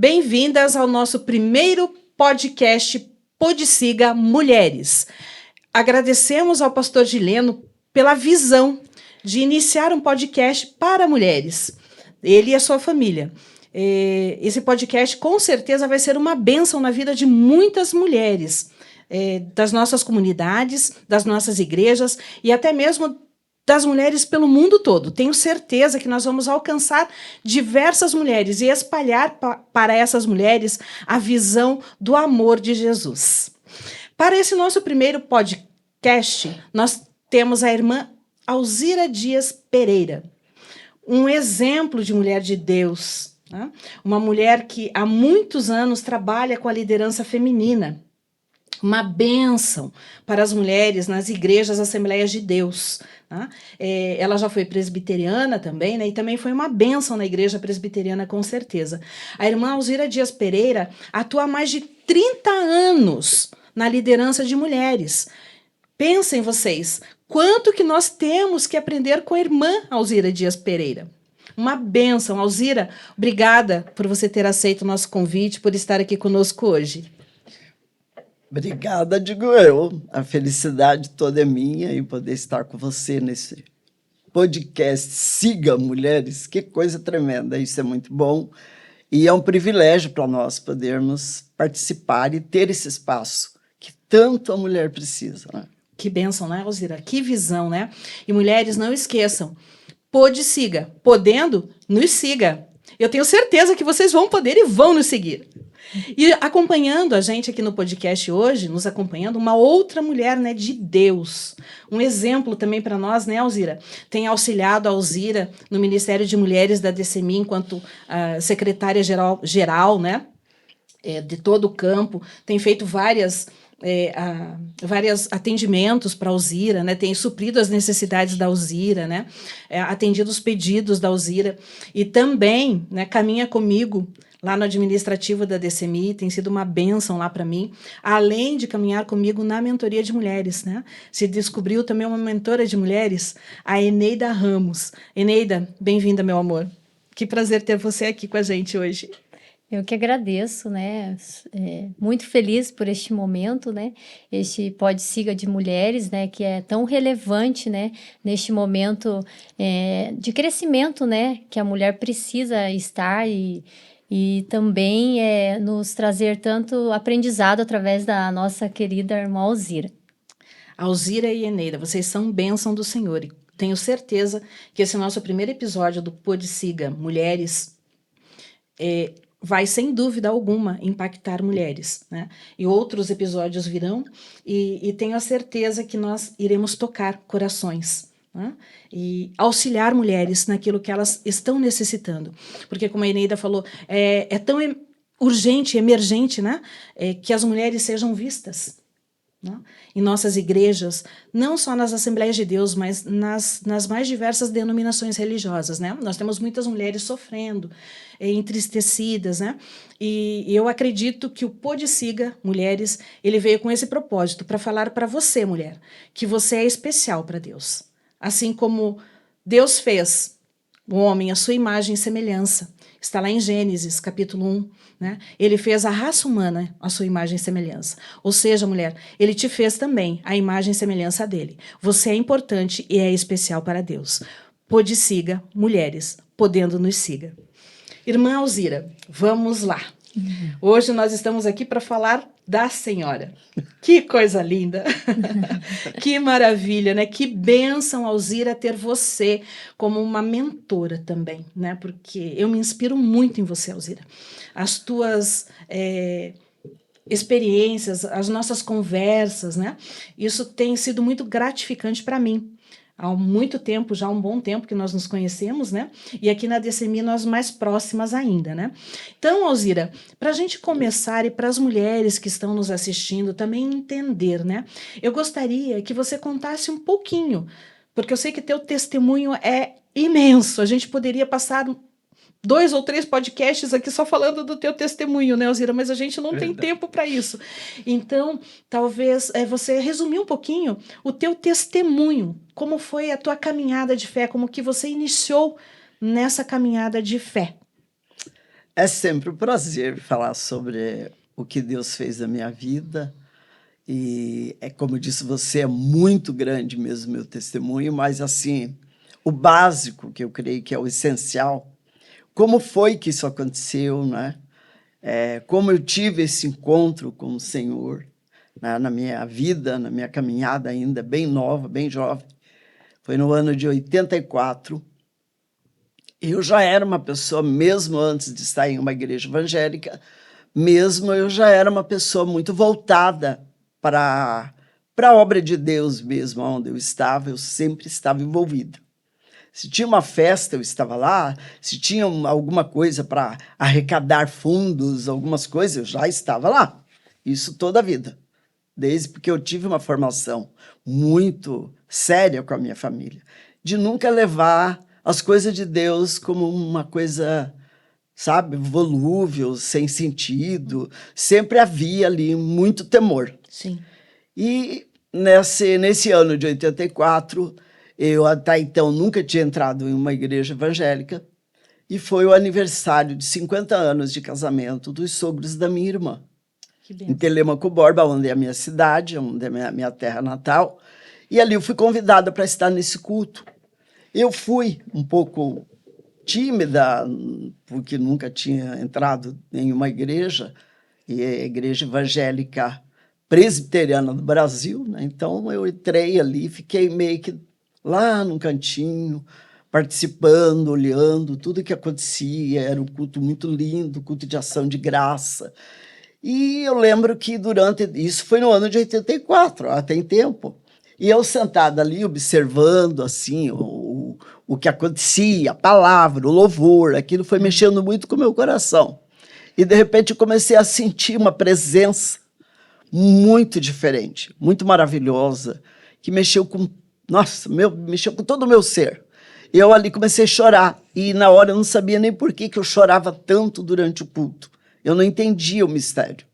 Bem-vindas ao nosso primeiro podcast Podsiga Mulheres. Agradecemos ao pastor Gileno pela visão de iniciar um podcast para mulheres, ele e a sua família. Esse podcast com certeza vai ser uma bênção na vida de muitas mulheres, das nossas comunidades, das nossas igrejas e até mesmo das mulheres pelo mundo todo. Tenho certeza que nós vamos alcançar diversas mulheres e espalhar para essas mulheres a visão do amor de Jesus. Para esse nosso primeiro podcast, nós temos a irmã Alzira Dias Pereira, um exemplo de mulher de Deus, né? Uma mulher que há muitos anos trabalha com a liderança feminina, uma bênção para as mulheres nas igrejas Assembleias de Deus. Né? Ela já foi presbiteriana também, né? E também foi uma bênção na igreja presbiteriana, com certeza. A irmã Alzira Dias Pereira atua há mais de 30 anos na liderança de mulheres. Pensem vocês, quanto que nós temos que aprender com a irmã Alzira Dias Pereira. Uma bênção. Alzira, obrigada por você ter aceito o nosso convite, por estar aqui conosco hoje. Obrigada, digo eu. A felicidade toda é minha em poder estar com você nesse podcast Siga Mulheres. Que coisa tremenda, isso é muito bom. E é um privilégio para nós podermos participar e ter esse espaço que tanto a mulher precisa, né? Que bênção, né, Alzira? Que visão, né? E mulheres, não esqueçam, Podsiga, podendo, nos siga. Eu tenho certeza que vocês vão poder e vão nos seguir. E acompanhando a gente aqui no podcast hoje, nos acompanhando, uma outra mulher, né, de Deus. Um exemplo também para nós, né, Alzira? Tem auxiliado a Alzira no Ministério de Mulheres da DCMI enquanto secretária-geral, né, de todo o campo. Tem feito vários atendimentos para a Alzira, né? Tem suprido as necessidades da Alzira, né? Atendido os pedidos da Alzira. E também, né, caminha comigo lá no administrativo da DCMI, tem sido uma bênção lá para mim, além de caminhar comigo na mentoria de mulheres, né? Se descobriu também uma mentora de mulheres, a Eneida Ramos. Eneida, bem-vinda, meu amor. Que prazer ter você aqui com a gente hoje. Eu que agradeço, né? Muito feliz por este momento, né? Este Podsiga de Mulheres, né? Que é tão relevante, né? Neste momento de crescimento, né? Que a mulher precisa estar e também nos trazer tanto aprendizado através da nossa querida irmã Alzira. Alzira e Eneida, vocês são bênção do Senhor. E tenho certeza que esse nosso primeiro episódio do Podsiga Mulheres vai, sem dúvida alguma, impactar mulheres, né? E outros episódios virão e tenho a certeza que nós iremos tocar corações, né? E auxiliar mulheres naquilo que elas estão necessitando. Porque, como a Eneida falou, é tão urgente, emergente, né? Que as mulheres sejam vistas, né? Em nossas igrejas, não só nas Assembleias de Deus, mas nas mais diversas denominações religiosas, né? Nós temos muitas mulheres sofrendo, entristecidas, né? E eu acredito que o Podsiga Mulheres, ele veio com esse propósito, para falar para você, mulher, que você é especial para Deus. Assim como Deus fez o homem à sua imagem e semelhança. Está lá em Gênesis, capítulo 1. Né? Ele fez a raça humana à sua imagem e semelhança. Ou seja, mulher, ele te fez também a imagem e semelhança dele. Você é importante e é especial para Deus. Podsiga Mulheres, podendo nos siga. Irmã Alzira, vamos lá. Hoje nós estamos aqui para falar da Senhora. Que coisa linda! Que maravilha, né? Que bênção, Alzira, ter você como uma mentora também, né? Porque eu me inspiro muito em você, Alzira. As tuas experiências, as nossas conversas, né? Isso tem sido muito gratificante para mim. Há muito tempo, já há um bom tempo que nós nos conhecemos, né? E aqui na DCMI nós mais próximas ainda, né? Então, Alzira, para a gente começar e para as mulheres que estão nos assistindo também entender, né? Eu gostaria que você contasse um pouquinho, porque eu sei que teu testemunho é imenso. A gente poderia passar 2 ou 3 podcasts aqui só falando do teu testemunho, né, Alzira? Mas a gente não tem tempo para isso. Então, talvez você resumir um pouquinho o teu testemunho, como foi a tua caminhada de fé, como que você iniciou nessa caminhada de fé. É sempre um prazer falar sobre o que Deus fez na minha vida. E é como eu disse, você é muito grande mesmo meu testemunho, mas assim, o básico que eu creio que é o essencial, como foi que isso aconteceu, né? Como eu tive esse encontro com o Senhor, né, na minha vida, na minha caminhada ainda bem nova, bem jovem. Foi no ano de 84. Eu já era uma pessoa, mesmo antes de estar em uma igreja evangélica, mesmo eu já era uma pessoa muito voltada para a obra de Deus mesmo, onde eu sempre estava envolvida. Se tinha uma festa, eu estava lá. Se tinha alguma coisa para arrecadar fundos, algumas coisas, eu já estava lá. Isso toda a vida. Desde porque eu tive uma formação muito séria com a minha família, de nunca levar as coisas de Deus como uma coisa, sabe, volúvel, sem sentido. Sempre havia ali muito temor. Sim. E nesse ano de 84, eu até então nunca tinha entrado em uma igreja evangélica, e foi o aniversário de 50 anos de casamento dos sogros da minha irmã, em Telêmaco Borba, onde é a minha cidade, onde é a minha terra natal, e ali eu fui convidada para estar nesse culto. Eu fui um pouco tímida, porque nunca tinha entrado em uma igreja, e é a igreja evangélica presbiteriana do Brasil, né? Então eu entrei ali, fiquei meio que lá num cantinho, participando, olhando tudo que acontecia. Era um culto muito lindo, culto de ação de graça. E eu lembro que isso foi no ano de 84, tem tempo. E eu sentada ali, observando assim o que acontecia, a palavra, o louvor, aquilo foi mexendo muito com o meu coração. E, de repente, eu comecei a sentir uma presença muito diferente, muito maravilhosa, que mexeu com, nossa, mexeu com todo o meu ser. E eu ali comecei a chorar, e na hora eu não sabia nem por que eu chorava tanto durante o culto. Eu não entendia o mistério.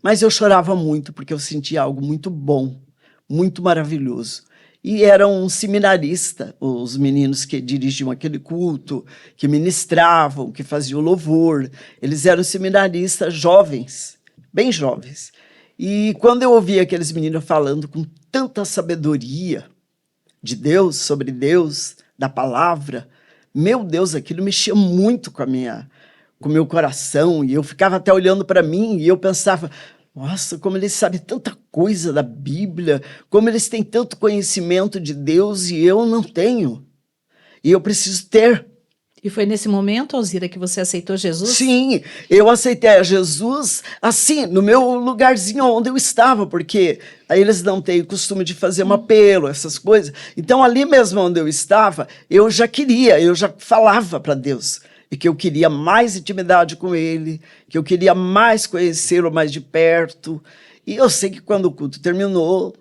Mas eu chorava muito, porque eu sentia algo muito bom, muito maravilhoso. E era um seminarista, os meninos que dirigiam aquele culto, que ministravam, que faziam louvor. Eles eram seminaristas jovens, bem jovens. E quando eu ouvia aqueles meninos falando com tanta sabedoria de Deus, sobre Deus, da palavra, meu Deus, aquilo mexia muito com o meu coração. E eu ficava até olhando para mim e eu pensava, nossa, como eles sabem tanta coisa da Bíblia, como eles têm tanto conhecimento de Deus e eu não tenho. E eu preciso ter. E foi nesse momento, Alzira, que você aceitou Jesus? Sim, eu aceitei a Jesus assim, no meu lugarzinho onde eu estava, porque aí eles não têm o costume de fazer um apelo, essas coisas. Então, ali mesmo onde eu estava, eu já falava para Deus. E que eu queria mais intimidade com ele, que eu queria mais conhecê-lo mais de perto. E eu sei que quando o culto terminou,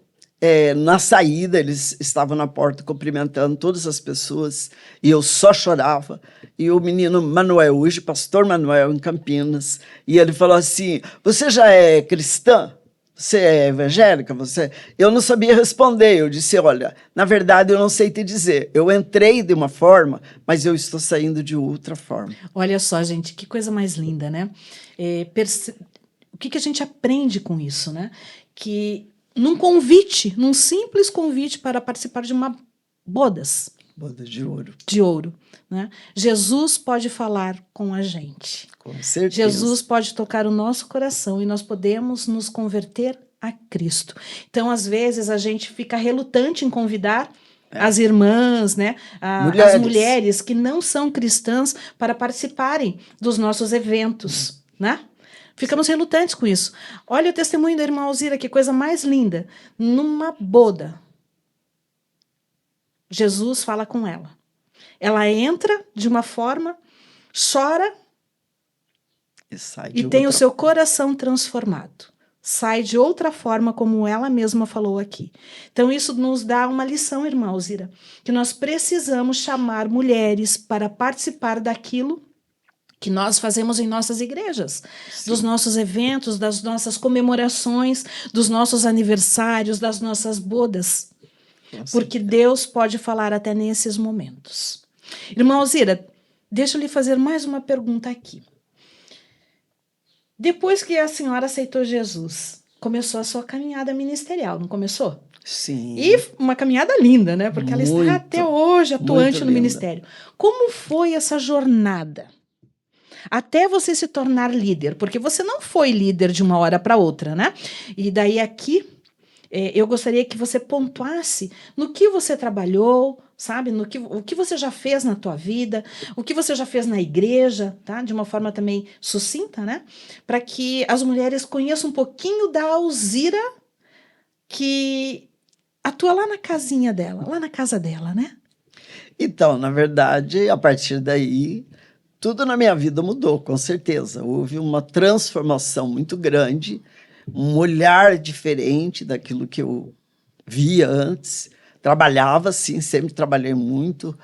na saída, eles estavam na porta cumprimentando todas as pessoas, e eu só chorava. E o menino Manuel, hoje pastor Manuel, em Campinas, e ele falou assim, você já é cristã? Você é evangélica? Eu não sabia responder. Eu disse, olha, na verdade eu não sei te dizer. Eu entrei de uma forma, mas eu estou saindo de outra forma. Olha só, gente, que coisa mais linda, né? O que a gente aprende com isso, né? Que num simples convite para participar de uma bodas. Bodas de ouro. De ouro, né? Jesus pode falar com a gente. Com certeza. Jesus pode tocar o nosso coração e nós podemos nos converter a Cristo. Então, às vezes, a gente fica relutante em convidar as irmãs, né? As mulheres que não são cristãs para participarem dos nossos eventos, né? Ficamos relutantes com isso. Olha o testemunho da irmã Alzira, que coisa mais linda. Numa boda, Jesus fala com ela. Ela entra de uma forma, chora e tem o seu coração transformado. Sai de outra forma, como ela mesma falou aqui. Então, isso nos dá uma lição, irmã Alzira, que nós precisamos chamar mulheres para participar daquilo que nós fazemos em nossas igrejas, sim, dos nossos eventos, das nossas comemorações, dos nossos aniversários, das nossas bodas. Porque Deus pode falar até nesses momentos. Irmã Alzira, deixa eu lhe fazer mais uma pergunta aqui. Depois que a senhora aceitou Jesus, começou a sua caminhada ministerial, não começou? Sim. E uma caminhada linda, né? Porque ela está até hoje atuante no linda. ministério. Como foi essa jornada? Até você se tornar líder, porque você não foi líder de uma hora para outra, né? E daí aqui, eu gostaria que você pontuasse no que você trabalhou, sabe? O que você já fez na tua vida, o que você já fez na igreja, tá? De uma forma também sucinta, né? Para que as mulheres conheçam um pouquinho da Alzira que atua lá na casinha dela, lá na casa dela, né? Então, na verdade, a partir daí, tudo na minha vida mudou, com certeza. Houve uma transformação muito grande, um olhar diferente daquilo que eu via antes. Trabalhava, sim, sempre trabalhei muito,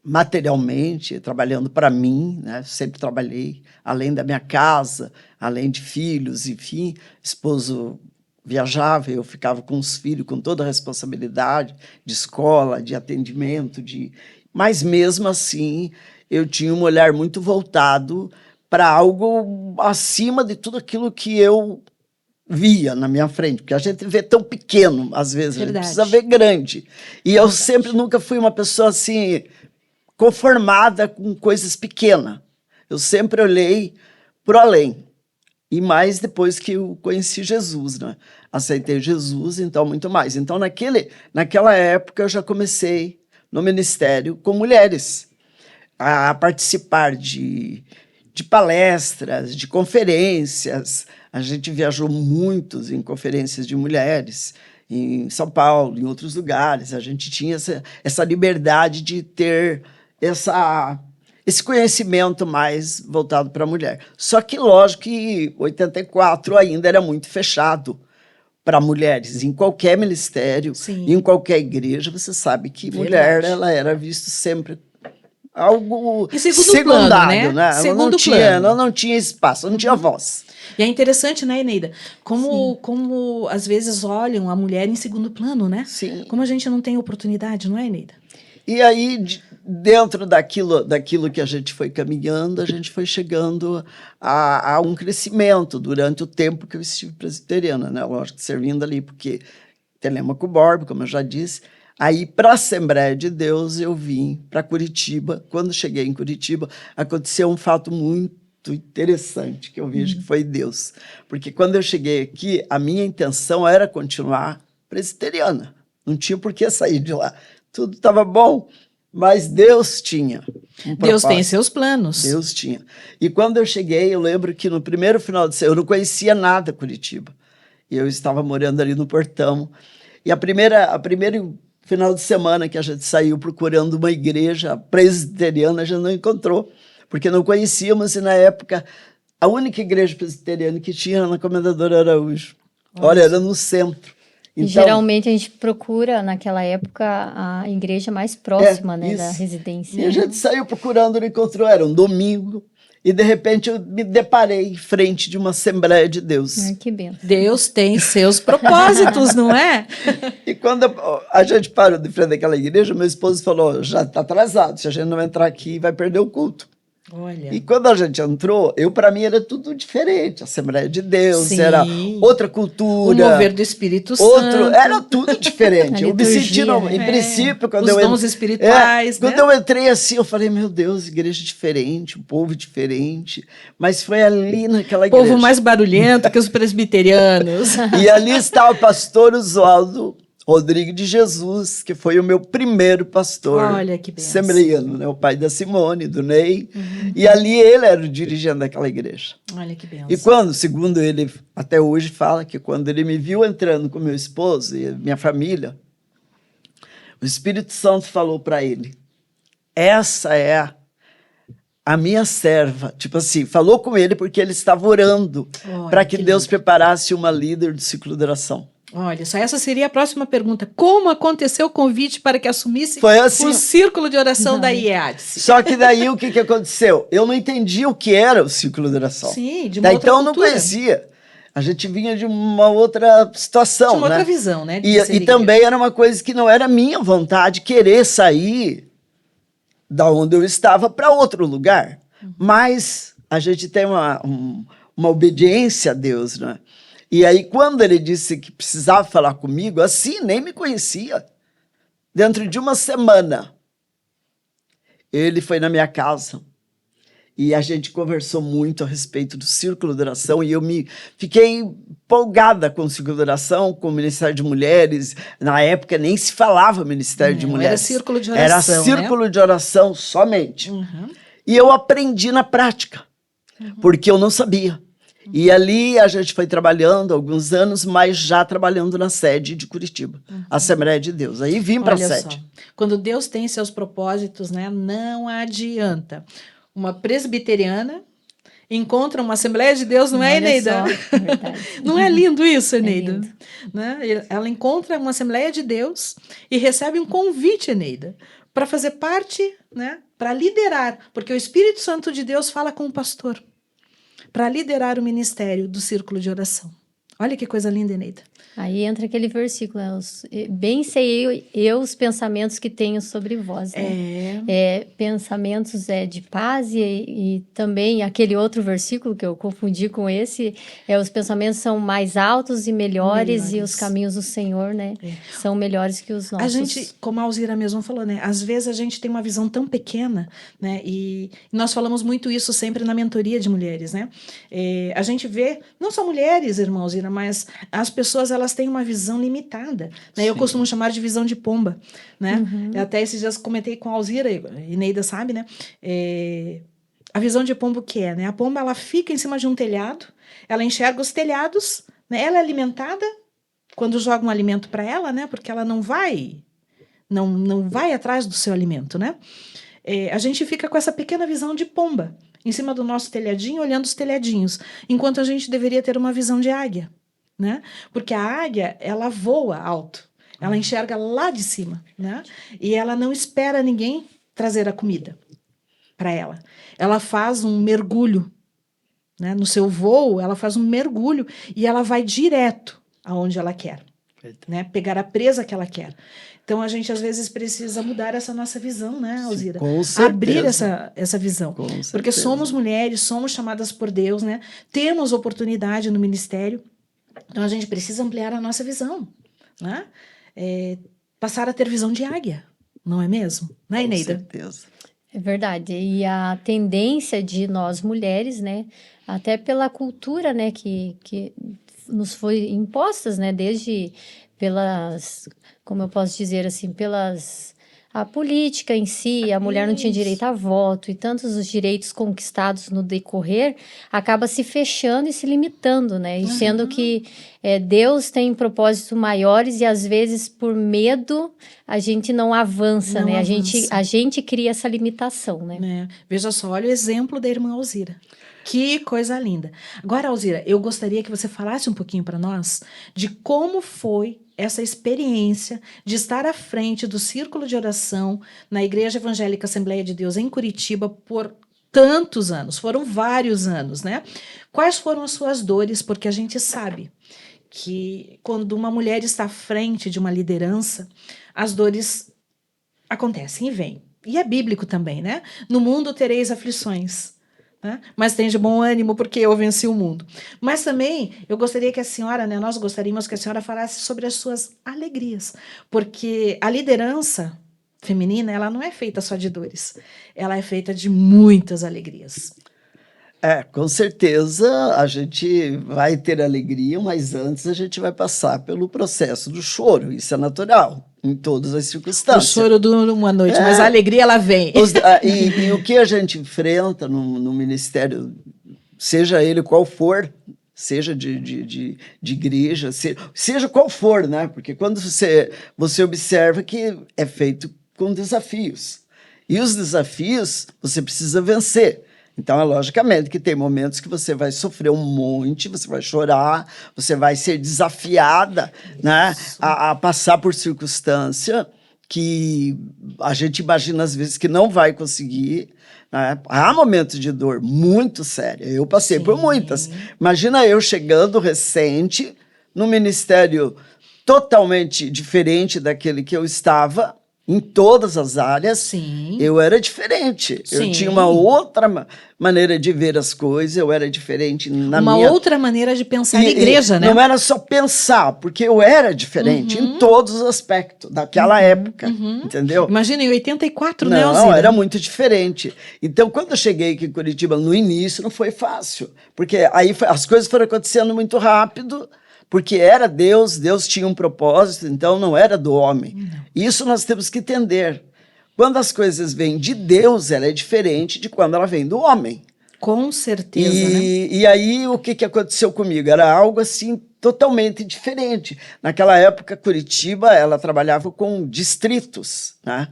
materialmente, trabalhando para mim, né? Sempre trabalhei, além da minha casa, além de filhos, enfim, esposo viajava, eu ficava com os filhos, com toda a responsabilidade de escola, de atendimento, mas mesmo assim eu tinha um olhar muito voltado para algo acima de tudo aquilo que eu via na minha frente, porque a gente vê tão pequeno, às vezes, Verdade. a gente precisa ver grande. E eu sempre nunca fui uma pessoa assim, conformada com coisas pequenas. Eu sempre olhei para o além. E mais depois que eu conheci Jesus, né? Aceitei Jesus, então muito mais. Então, naquela época, eu já comecei no ministério com mulheres, a participar de palestras, de conferências. A gente viajou muito em conferências de mulheres, em São Paulo, em outros lugares. A gente tinha essa liberdade de ter esse conhecimento mais voltado para a mulher. Só que, lógico que 84 ainda era muito fechado para mulheres. Em qualquer ministério, Sim. em qualquer igreja, você sabe que Verdade. mulher ela era vista sempre algo em segundo secundário, plano, né? Segundo ela não tinha espaço, não tinha voz. E é interessante, né, Eneida? Como às vezes olham a mulher em segundo plano, né? Sim. Como a gente não tem oportunidade, não é, Eneida? E aí, dentro daquilo que a gente foi caminhando, a gente foi chegando a um crescimento durante o tempo que eu estive presbiteriana, né? Lógico, servindo ali, porque Telêmaco Borba, como eu já disse. Aí, para a Assembleia de Deus, eu vim para Curitiba. Quando cheguei em Curitiba, aconteceu um fato muito interessante, que eu vejo que foi Deus. Porque quando eu cheguei aqui, a minha intenção era continuar presbiteriana. Não tinha por que sair de lá. Tudo estava bom, mas Deus tinha um propósito. Deus tem seus planos. Deus tinha. E quando eu cheguei, eu lembro que no primeiro final de semana, eu não conhecia nada Curitiba. E eu estava morando ali no Portão. E a primeiro final de semana que a gente saiu procurando uma igreja presbiteriana, a gente não encontrou, porque não conhecíamos, e na época a única igreja presbiteriana que tinha era na Comendador Araújo. Olha, era no centro. Então, e geralmente a gente procura, naquela época, a igreja mais próxima, né, da residência. E a gente saiu procurando, não encontrou, era um domingo, e de repente eu me deparei em frente de uma Assembleia de Deus. Que benção. Deus tem seus propósitos, não é? E quando a gente parou de frente daquela igreja, meu esposo falou, já está atrasado, se a gente não entrar aqui, vai perder o culto. Olha. E quando a gente entrou, para mim era tudo diferente. A Assembleia de Deus, Sim. era outra cultura. O mover do Espírito Santo. Era tudo diferente. Eu me senti, em princípio, quando os dons espirituais. Quando eu entrei assim, eu falei, meu Deus, igreja diferente, um povo diferente. Mas foi ali naquela igreja. Povo mais barulhento que os presbiterianos. E ali está o pastor Oswaldo Rodrigues de Jesus, que foi o meu primeiro pastor assembleiano, né? O pai da Simone, do Ney. E ali ele era o dirigente daquela igreja. Olha que benção. E quando, segundo ele, até hoje fala que quando ele me viu entrando com meu esposo e minha família, o Espírito Santo falou para ele, essa é a minha serva. Tipo assim, falou com ele porque ele estava orando para que Deus preparasse uma líder do ciclo de oração. Olha, só essa seria a próxima pergunta. Como aconteceu o convite para que assumisse assim, o círculo de oração da IEADSE? Só que daí o que aconteceu? Eu não entendi o que era o círculo de oração. Sim, de uma outra cultura. Então eu não conhecia. A gente vinha de uma outra situação, de uma outra visão, né? E também era uma coisa que não era minha vontade querer sair da onde eu estava para outro lugar. Mas a gente tem uma obediência a Deus, né? E aí, quando ele disse que precisava falar comigo, assim, nem me conhecia. Dentro de uma semana, ele foi na minha casa e a gente conversou muito a respeito do círculo de oração e eu fiquei empolgada com o círculo de oração, com o Ministério de Mulheres. Na época nem se falava Ministério de Mulheres. Era círculo de oração, era círculo de oração somente. Uhum. E eu aprendi na prática, porque eu não sabia. E ali a gente foi trabalhando alguns anos, mas já trabalhando na sede de Curitiba, Assembleia de Deus. Aí vim para a sede. Só. Quando Deus tem seus propósitos, né, não adianta. Uma presbiteriana encontra uma Assembleia de Deus, não é, Eneida? Não é lindo isso, Eneida? Lindo. Né? Ela encontra uma Assembleia de Deus e recebe um convite, Eneida, para fazer parte, né, para liderar, porque o Espírito Santo de Deus fala com o pastor, para liderar o ministério do círculo de oração. Olha que coisa linda, Eneida. Aí entra aquele versículo, né? Bem sei eu os pensamentos que tenho sobre vós, né? Pensamentos de paz e também aquele outro versículo que eu confundi com esse, os pensamentos são mais altos e melhores. E os caminhos do Senhor, né? São melhores que os nossos. A gente, como a Alzira mesmo falou, né? Às vezes a gente tem uma visão tão pequena, né? E nós falamos muito isso sempre na mentoria de mulheres, né? A gente vê, não só mulheres, irmã Alzira, mas as pessoas, elas têm uma visão limitada, né? Eu costumo chamar de visão de pomba, né? Até esses dias comentei com a Alzira, e Neida sabe, né? A visão de pombo que é, né? A pomba, ela fica em cima de um telhado, ela enxerga os telhados, né? Ela é alimentada quando joga um alimento para ela, né? Porque ela não vai atrás do seu alimento, né? A gente fica com essa pequena visão de pomba em cima do nosso telhadinho, olhando os telhadinhos, enquanto a gente deveria ter uma visão de águia, né? Porque a águia, ela voa alto, ela enxerga lá de cima, né? E ela não espera ninguém trazer a comida para ela. Ela faz um mergulho, né? No seu voo, ela faz um mergulho e ela vai direto aonde ela quer, né? Pegar a presa que ela quer. Então, a gente, às vezes, precisa mudar essa nossa visão, né, Alzira? Com certeza. Abrir essa visão. Porque somos mulheres, somos chamadas por Deus, né? Temos oportunidade no ministério. Então, a gente precisa ampliar a nossa visão, né? Passar a ter visão de águia, não é mesmo? Né, Eneida? Com certeza. É verdade. E a tendência de nós mulheres, né? Até pela cultura, né? Que nos foi impostas, né? Desde pelas, como eu posso dizer assim, a política em si, a mulher não tinha direito a voto e tantos os direitos conquistados no decorrer, acaba se fechando e se limitando, né? E sendo que Deus tem propósitos maiores e às vezes por medo a gente não avança, né? A gente cria essa limitação, né? Veja só, olha o exemplo da irmã Alzira. Que coisa linda. Agora, Alzira, eu gostaria que você falasse um pouquinho para nós de como foi essa experiência de estar à frente do círculo de oração na Igreja Evangélica Assembleia de Deus em Curitiba por tantos anos, foram vários anos, né? Quais foram as suas dores? Porque a gente sabe que quando uma mulher está à frente de uma liderança, as dores acontecem e vêm. E é bíblico também, né? No mundo tereis aflições, né? Mas tem de bom ânimo porque eu venci o mundo. Mas também eu gostaria que a senhora, né, nós gostaríamos que a senhora falasse sobre as suas alegrias, porque a liderança feminina, ela não é feita só de dores, ela é feita de muitas alegrias. Com certeza a gente vai ter alegria, mas antes a gente vai passar pelo processo do choro, isso é natural, em todas as circunstâncias. O choro dura uma noite, mas a alegria ela vem. E o que a gente enfrenta no ministério, seja ele qual for, seja de igreja, seja qual for, né? Porque quando você observa que é feito com desafios, e os desafios você precisa vencer. Então, é logicamente que tem momentos que você vai sofrer um monte, você vai chorar, você vai ser desafiada, né, a passar por circunstância que a gente imagina às vezes que não vai conseguir, né? Há momentos de dor muito séria, eu passei por muitas. Imagina eu chegando recente, num ministério totalmente diferente daquele que eu estava, Em todas as áreas, Sim. eu era diferente. Sim. Eu tinha uma outra maneira de ver as coisas, eu era diferente na Uma minha... outra maneira de pensar na igreja, né? Não era só pensar, porque eu era diferente em todos os aspectos daquela época, entendeu? Imagina, em 84, Não, né, Alzira? era muito diferente. Então, quando eu cheguei aqui em Curitiba, no início, não foi fácil, porque aí as coisas foram acontecendo muito rápido, porque era Deus, Deus tinha um propósito, então não era do homem. Não. Isso nós temos que entender. Quando as coisas vêm de Deus, ela é diferente de quando ela vem do homem. Com certeza, né? E aí, o que aconteceu comigo? Era algo assim totalmente diferente. Naquela época, Curitiba, ela trabalhava com distritos, né?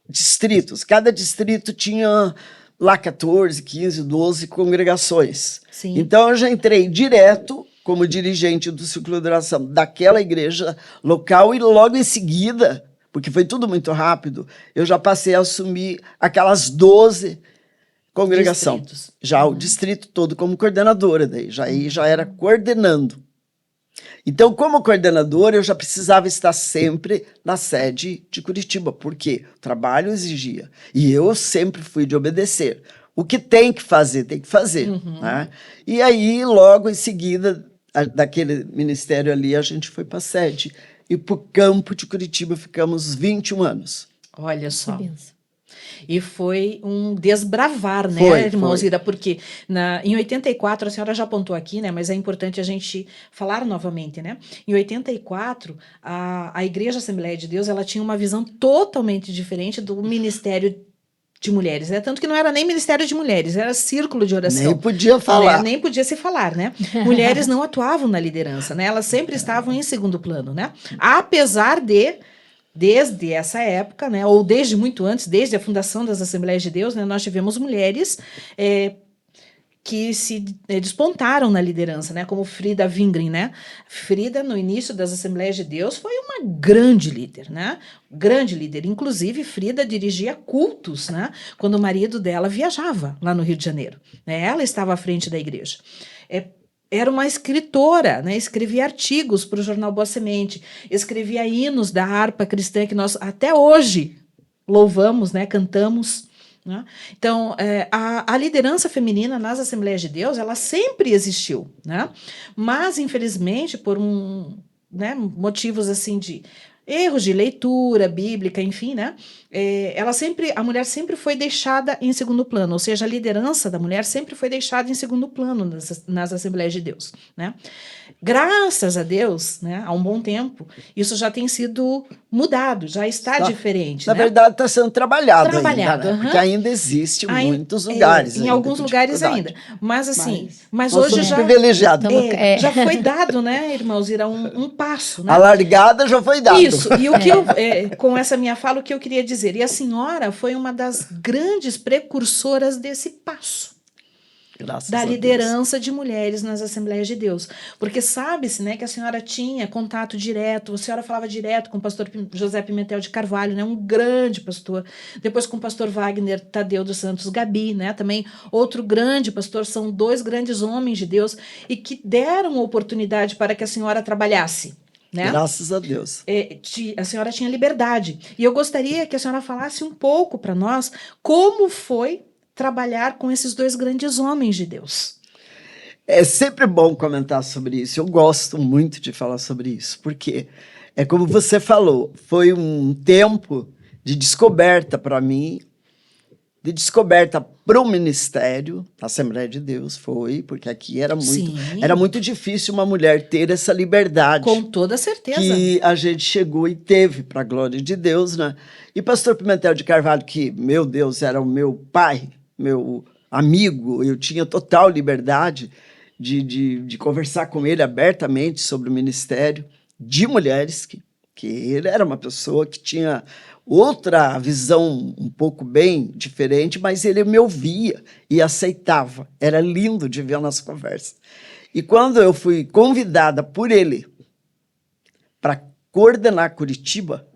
Distritos. Cada distrito tinha lá 14, 15, 12 congregações. Sim. Então, eu já entrei direto como dirigente do ciclo de oração daquela igreja local e logo em seguida, porque foi tudo muito rápido, eu já passei a assumir aquelas 12 congregações. Distritos. Já o distrito todo como coordenadora, daí já era coordenando. Então, como coordenadora, eu já precisava estar sempre na sede de Curitiba, porque o trabalho exigia. E eu sempre fui de obedecer. O que tem que fazer, tem que fazer. Né? E aí, logo em seguida, daquele ministério ali, a gente foi para a sede. E para o campo de Curitiba ficamos 21 anos. Olha só. Que benção. E foi um desbravar, né, Foi, irmã foi. Alzira? Porque em 84, a senhora já apontou aqui, né? Mas é importante a gente falar novamente, né? Em 84, a Igreja Assembleia de Deus, ela tinha uma visão totalmente diferente do Ministério de Mulheres, né? Tanto que não era nem Ministério de Mulheres, era Círculo de Oração. Nem podia falar. Né? Nem podia se falar, né? Mulheres não atuavam na liderança, né? Elas sempre estavam em segundo plano, né? Apesar de, desde essa época, né? Ou desde muito antes, desde a fundação das Assembleias de Deus, né? Nós tivemos mulheres que se despontaram na liderança, né? Como Frida Wingren, né? Frida, no início das Assembleias de Deus, foi uma grande líder, né? Grande líder. Inclusive, Frida dirigia cultos, né? Quando o marido dela viajava lá no Rio de Janeiro. Né? Ela estava à frente da igreja. Era uma escritora, né? Escrevia artigos para o jornal Boa Semente, escrevia hinos da harpa cristã que nós até hoje louvamos, né? Cantamos. Né? Então, a liderança feminina nas Assembleias de Deus, ela sempre existiu, né? Mas, infelizmente, por motivos assim de erros de leitura bíblica, enfim, né? A mulher sempre foi deixada em segundo plano, ou seja, a liderança da mulher sempre foi deixada em segundo plano nas Assembleias de Deus, né? Graças a Deus, né, há um bom tempo, isso já tem sido mudado, já está diferente. Na né? verdade, está sendo trabalhado ainda, né? Uhum. Porque ainda existe em muitos lugares. Em alguns lugares ainda. Mas assim, mas nós hoje somos já... privilegiados. Já foi dado, né, irmã Alzira, um passo. Né? A largada já foi dada. Isso, e o que eu, com essa minha fala, o que eu queria dizer, e a senhora foi uma das grandes precursoras desse passo. Graças Da a liderança de mulheres nas Assembleias de Deus. Porque sabe-se, né, que a senhora tinha contato direto, a senhora falava direto com o pastor José Pimentel de Carvalho, né, um grande pastor, depois com o pastor Wagner Tadeu dos Santos Gabi, né, também outro grande pastor, são dois grandes homens de Deus e que deram oportunidade para que a senhora trabalhasse. Né? Graças a Deus. A senhora tinha liberdade. E eu gostaria que a senhora falasse um pouco para nós como foi trabalhar com esses dois grandes homens de Deus. É sempre bom comentar sobre isso. Eu gosto muito de falar sobre isso, porque é como você falou, foi um tempo de descoberta para mim, de descoberta para o ministério, a Assembleia de Deus foi, porque aqui era muito difícil uma mulher ter essa liberdade. Com toda certeza. Que a gente chegou e teve, para a glória de Deus, né? E pastor Pimentel de Carvalho, que, meu Deus, era o meu pai, meu amigo, eu tinha total liberdade de conversar com ele abertamente sobre o ministério de mulheres, que ele era uma pessoa que tinha outra visão um pouco bem diferente, mas ele me ouvia e aceitava. Era lindo de ver a nossa conversa. E quando eu fui convidada por ele para coordenar Curitiba,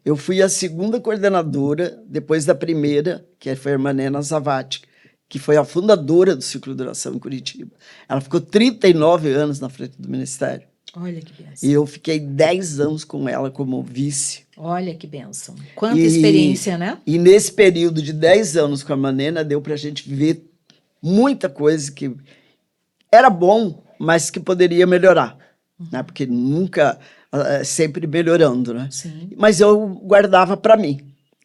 eu fui a segunda coordenadora, depois da primeira, que foi a irmã Nena Zavati, que foi a fundadora do Ciclo de Oração em Curitiba. Ela ficou 39 anos na frente do ministério. Olha que E bênção. eu fiquei 10 anos com ela como vice. Olha que bênção. Quanta E- experiência, né? E nesse período de 10 anos com a Manena, deu para a gente ver muita coisa que era bom, mas que poderia melhorar, né? Porque nunca, sempre melhorando, né? Sim. Mas eu guardava para mim.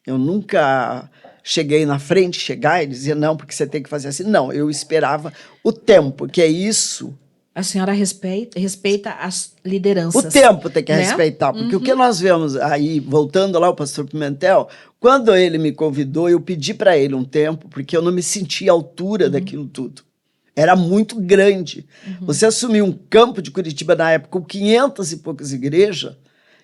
Eu nunca cheguei na frente, chegar e dizer, não, porque você tem que fazer assim. Não, eu esperava o tempo, que é isso. A senhora respeita as O lideranças. tempo tem que né? respeitar, porque o que nós vemos aí, voltando lá, o pastor Pimentel, quando ele me convidou, eu pedi para ele um tempo, porque eu não me sentia à altura daquilo tudo. Era muito grande. Você assumiu um campo de Curitiba na época com 500 e poucas igrejas,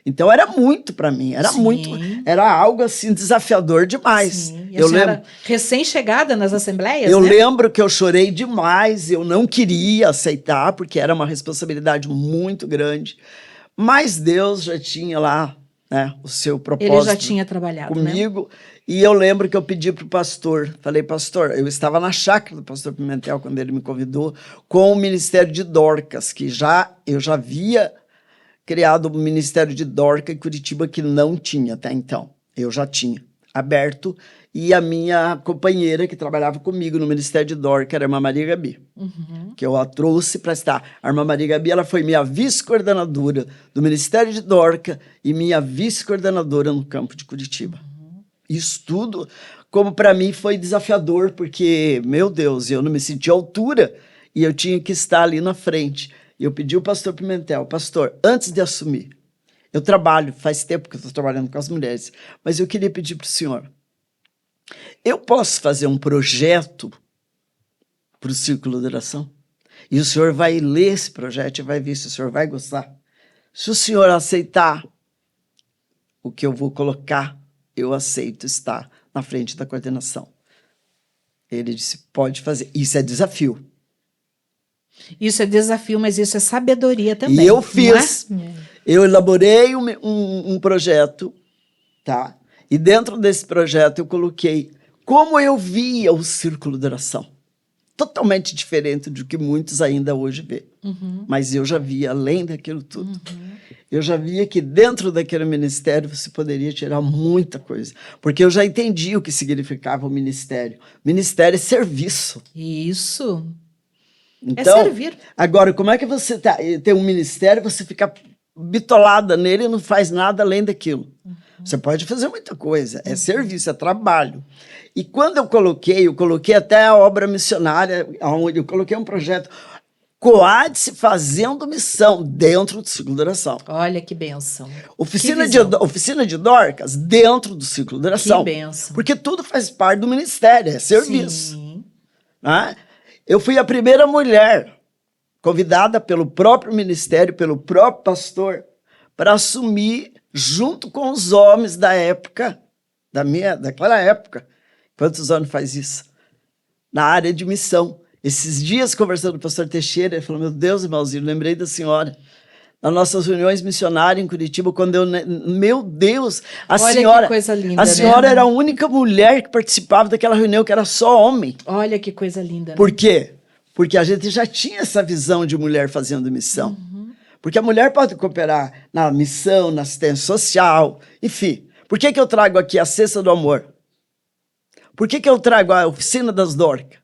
então era muito para mim, era Sim. muito, era algo assim desafiador demais. Sim. E a Eu senhora, lembro, recém-chegada nas assembleias, eu né? lembro que eu chorei demais, eu não queria aceitar, porque era uma responsabilidade muito grande. Mas Deus já tinha lá, né, o seu propósito Ele já tinha trabalhado, né? comigo. E eu lembro que eu pedi para o pastor, falei, pastor, eu estava na chácara do pastor Pimentel, quando ele me convidou, com o Ministério de Dorcas, que eu já havia criado o Ministério de Dorcas em Curitiba, que não tinha até então. Eu já tinha aberto. E a minha companheira, que trabalhava comigo no Ministério de Dorcas, era a irmã Maria Gabi, que eu a trouxe para estar. A irmã Maria Gabi, ela foi minha vice-coordenadora do Ministério de Dorcas e minha vice-coordenadora no campo de Curitiba. Isso tudo, como para mim, foi desafiador, porque, meu Deus, eu não me sentia à altura e eu tinha que estar ali na frente. E eu pedi ao pastor Pimentel, pastor, antes de assumir, eu trabalho, faz tempo que eu estou trabalhando com as mulheres, mas eu queria pedir para o senhor, eu posso fazer um projeto para o Círculo de Oração? E o senhor vai ler esse projeto e vai ver se o senhor vai gostar. Se o senhor aceitar o que eu vou colocar, eu aceito estar na frente da coordenação. Ele disse, pode fazer. Isso é desafio. Isso é desafio, mas isso é sabedoria também. E eu não fiz. é? Eu elaborei um projeto, tá? E dentro desse projeto eu coloquei como eu via o Círculo de Oração. Totalmente diferente do que muitos ainda hoje vê. Mas eu já via além daquilo tudo. Eu já via que dentro daquele ministério você poderia tirar muita coisa. Porque eu já entendi o que significava o ministério. Ministério é serviço. Isso. Então, É servir. agora, como é que você tem um ministério, você fica bitolada nele e não faz nada além daquilo? Você pode fazer muita coisa, é serviço, é trabalho. E quando eu coloquei até a obra missionária, onde eu coloquei um projeto, Coade-se fazendo missão dentro do Círculo de Oração. Olha que bênção. Oficina Que de Dorcas dentro do Círculo de Oração. Que bênção. Porque tudo faz parte do ministério, é serviço. Sim. Né? Eu fui a primeira mulher convidada pelo próprio ministério, pelo próprio pastor, para assumir, junto com os homens da época, daquela época. Quantos anos faz isso? Na área de missão. Esses dias, conversando com o pastor Teixeira, ele falou, meu Deus, irmãozinho, lembrei da senhora. Nas nossas reuniões missionárias em Curitiba, quando eu... Meu Deus, Olha que coisa linda, a senhora né? era a única mulher que participava daquela reunião, que era só homem. Olha que coisa linda. Né? Por quê? Porque a gente já tinha essa visão de mulher fazendo missão. Porque a mulher pode cooperar na missão, na assistência social, enfim. Por que eu trago aqui a Cesta do Amor? Por que eu trago a Oficina das Dorcas?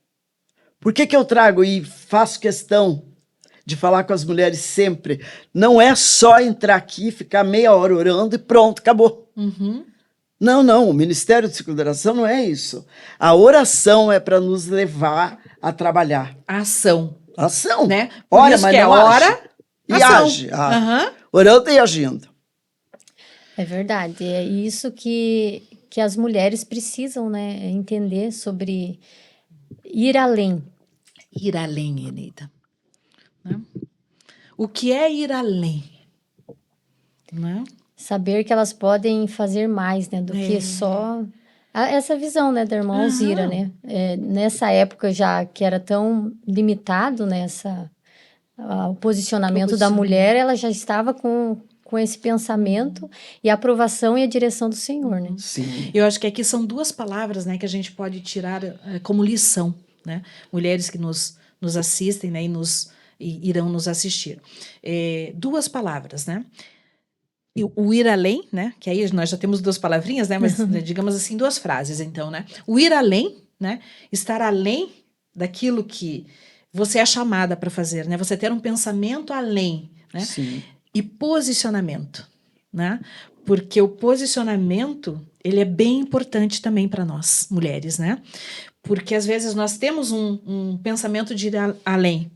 Por que eu trago e faço questão de falar com as mulheres sempre? Não é só entrar aqui, ficar meia hora orando e pronto, acabou. Não, o Ministério de Círculo de Oração não é isso. A oração é para nos levar a trabalhar. Ação. Ação. Né? Por Ora, isso mas que é não hora, age. E ação. age. Aham. Orando e agindo. É verdade, é isso que as mulheres precisam, né, entender sobre ir além. Ir além, Eneida. Né? O que é ir além? Né? Saber que elas podem fazer mais, né, do que só... Essa visão, né, da irmã Alzira, né? Nessa época já que era tão limitado, né, o posicionamento da mulher, ela já estava com esse pensamento e a aprovação e a direção do Senhor, né? Sim. Eu acho que aqui são duas palavras, né, que a gente pode tirar como lição, né? Mulheres que nos assistem, né, e nos irão nos assistir. 2 palavras, né? O ir além, né? Que aí nós já temos 2 palavrinhas, né? Mas digamos assim, 2 frases, então, né? O ir além, né? Estar além daquilo que você é chamada para fazer, né? Você ter um pensamento além, né? Sim. E posicionamento, né? Porque o posicionamento, ele é bem importante também para nós, mulheres, né? Porque às vezes nós temos um pensamento de ir além,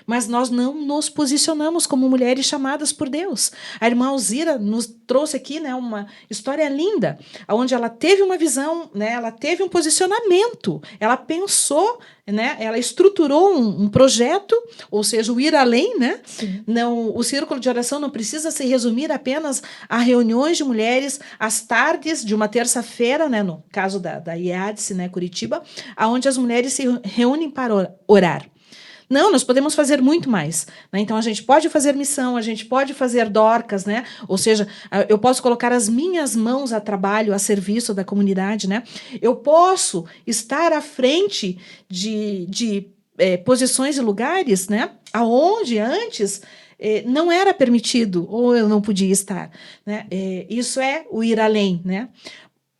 mas nós não nos posicionamos como mulheres chamadas por Deus. A irmã Alzira nos trouxe aqui, né, uma história linda, onde ela teve uma visão, né, ela teve um posicionamento, ela pensou, né, ela estruturou um projeto, ou seja, o ir além, né? Não, o círculo de oração não precisa se resumir apenas a reuniões de mulheres às tardes de uma terça-feira, né, no caso da IADSE, né, Curitiba, onde as mulheres se reúnem para orar. Não, nós podemos fazer muito mais, né? Então, a gente pode fazer missão, a gente pode fazer dorcas, né? Ou seja, eu posso colocar as minhas mãos a trabalho, a serviço da comunidade, né? Eu posso estar à frente de posições e lugares, né? Aonde antes não era permitido ou eu não podia estar, né? Isso é o ir além, né?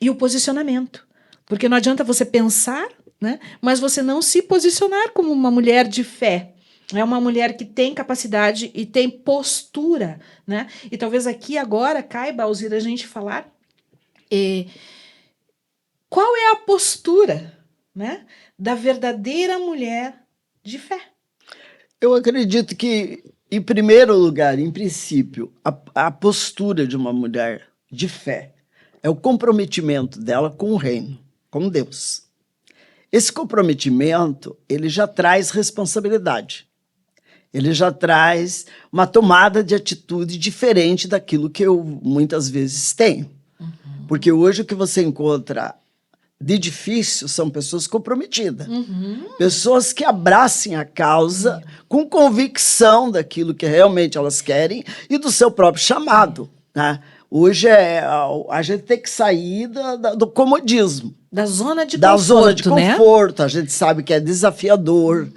E o posicionamento. Porque não adianta você pensar, né? Mas você não se posicionar como uma mulher de fé. É uma mulher que tem capacidade e tem postura, né? E talvez aqui agora caiba, Alzira, a gente falar qual é a postura, né, da verdadeira mulher de fé. Eu acredito que, em primeiro lugar, em princípio, a postura de uma mulher de fé é o comprometimento dela com o reino, com Deus. Esse comprometimento, ele já traz responsabilidade. Ele já traz uma tomada de atitude diferente daquilo que eu muitas vezes tenho. Uhum. Porque hoje o que você encontra de difícil são pessoas comprometidas. Uhum. Pessoas que abracem a causa com convicção daquilo que realmente elas querem e do seu próprio chamado, né? Hoje a gente tem que sair do comodismo. Da zona de conforto, zona de conforto, né? A gente sabe que é desafiador.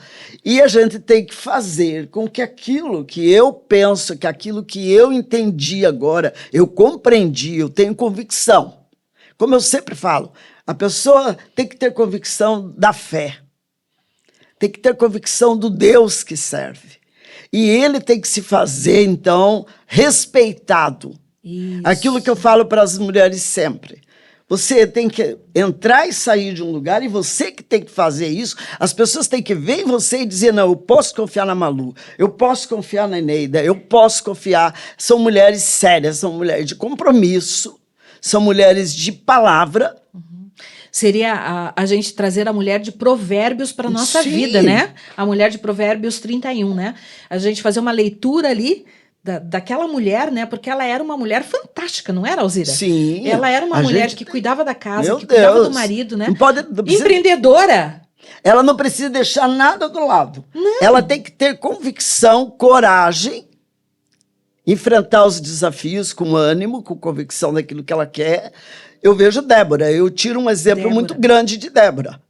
E a gente tem que fazer com que aquilo que eu penso, que aquilo que eu entendi agora, eu compreendi, eu tenho convicção. Como eu sempre falo, a pessoa tem que ter convicção da fé. Tem que ter convicção do Deus que serve. E ele tem que se fazer, então, respeitado. Isso. Aquilo que eu falo para as mulheres sempre. Você tem que entrar e sair de um lugar e você que tem que fazer isso. As pessoas têm que ver em você e dizer, não, eu posso confiar na Malu, eu posso confiar na Eneida, eu posso confiar. São mulheres sérias, são mulheres de compromisso, são mulheres de palavra. Uhum. Seria a gente trazer a mulher de Provérbios para a nossa vida, né? A mulher de Provérbios 31, né? A gente fazer uma leitura ali daquela mulher, né? Porque ela era uma mulher fantástica, não era, Alzira? Sim. Ela era uma mulher que cuidava da casa, que Deus. cuidava do marido, né? Não precisa... Empreendedora. Ela não precisa deixar nada do lado. Não. Ela tem que ter convicção, coragem, enfrentar os desafios com ânimo, com convicção daquilo que ela quer. Eu vejo Débora, eu tiro um exemplo muito grande de Débora,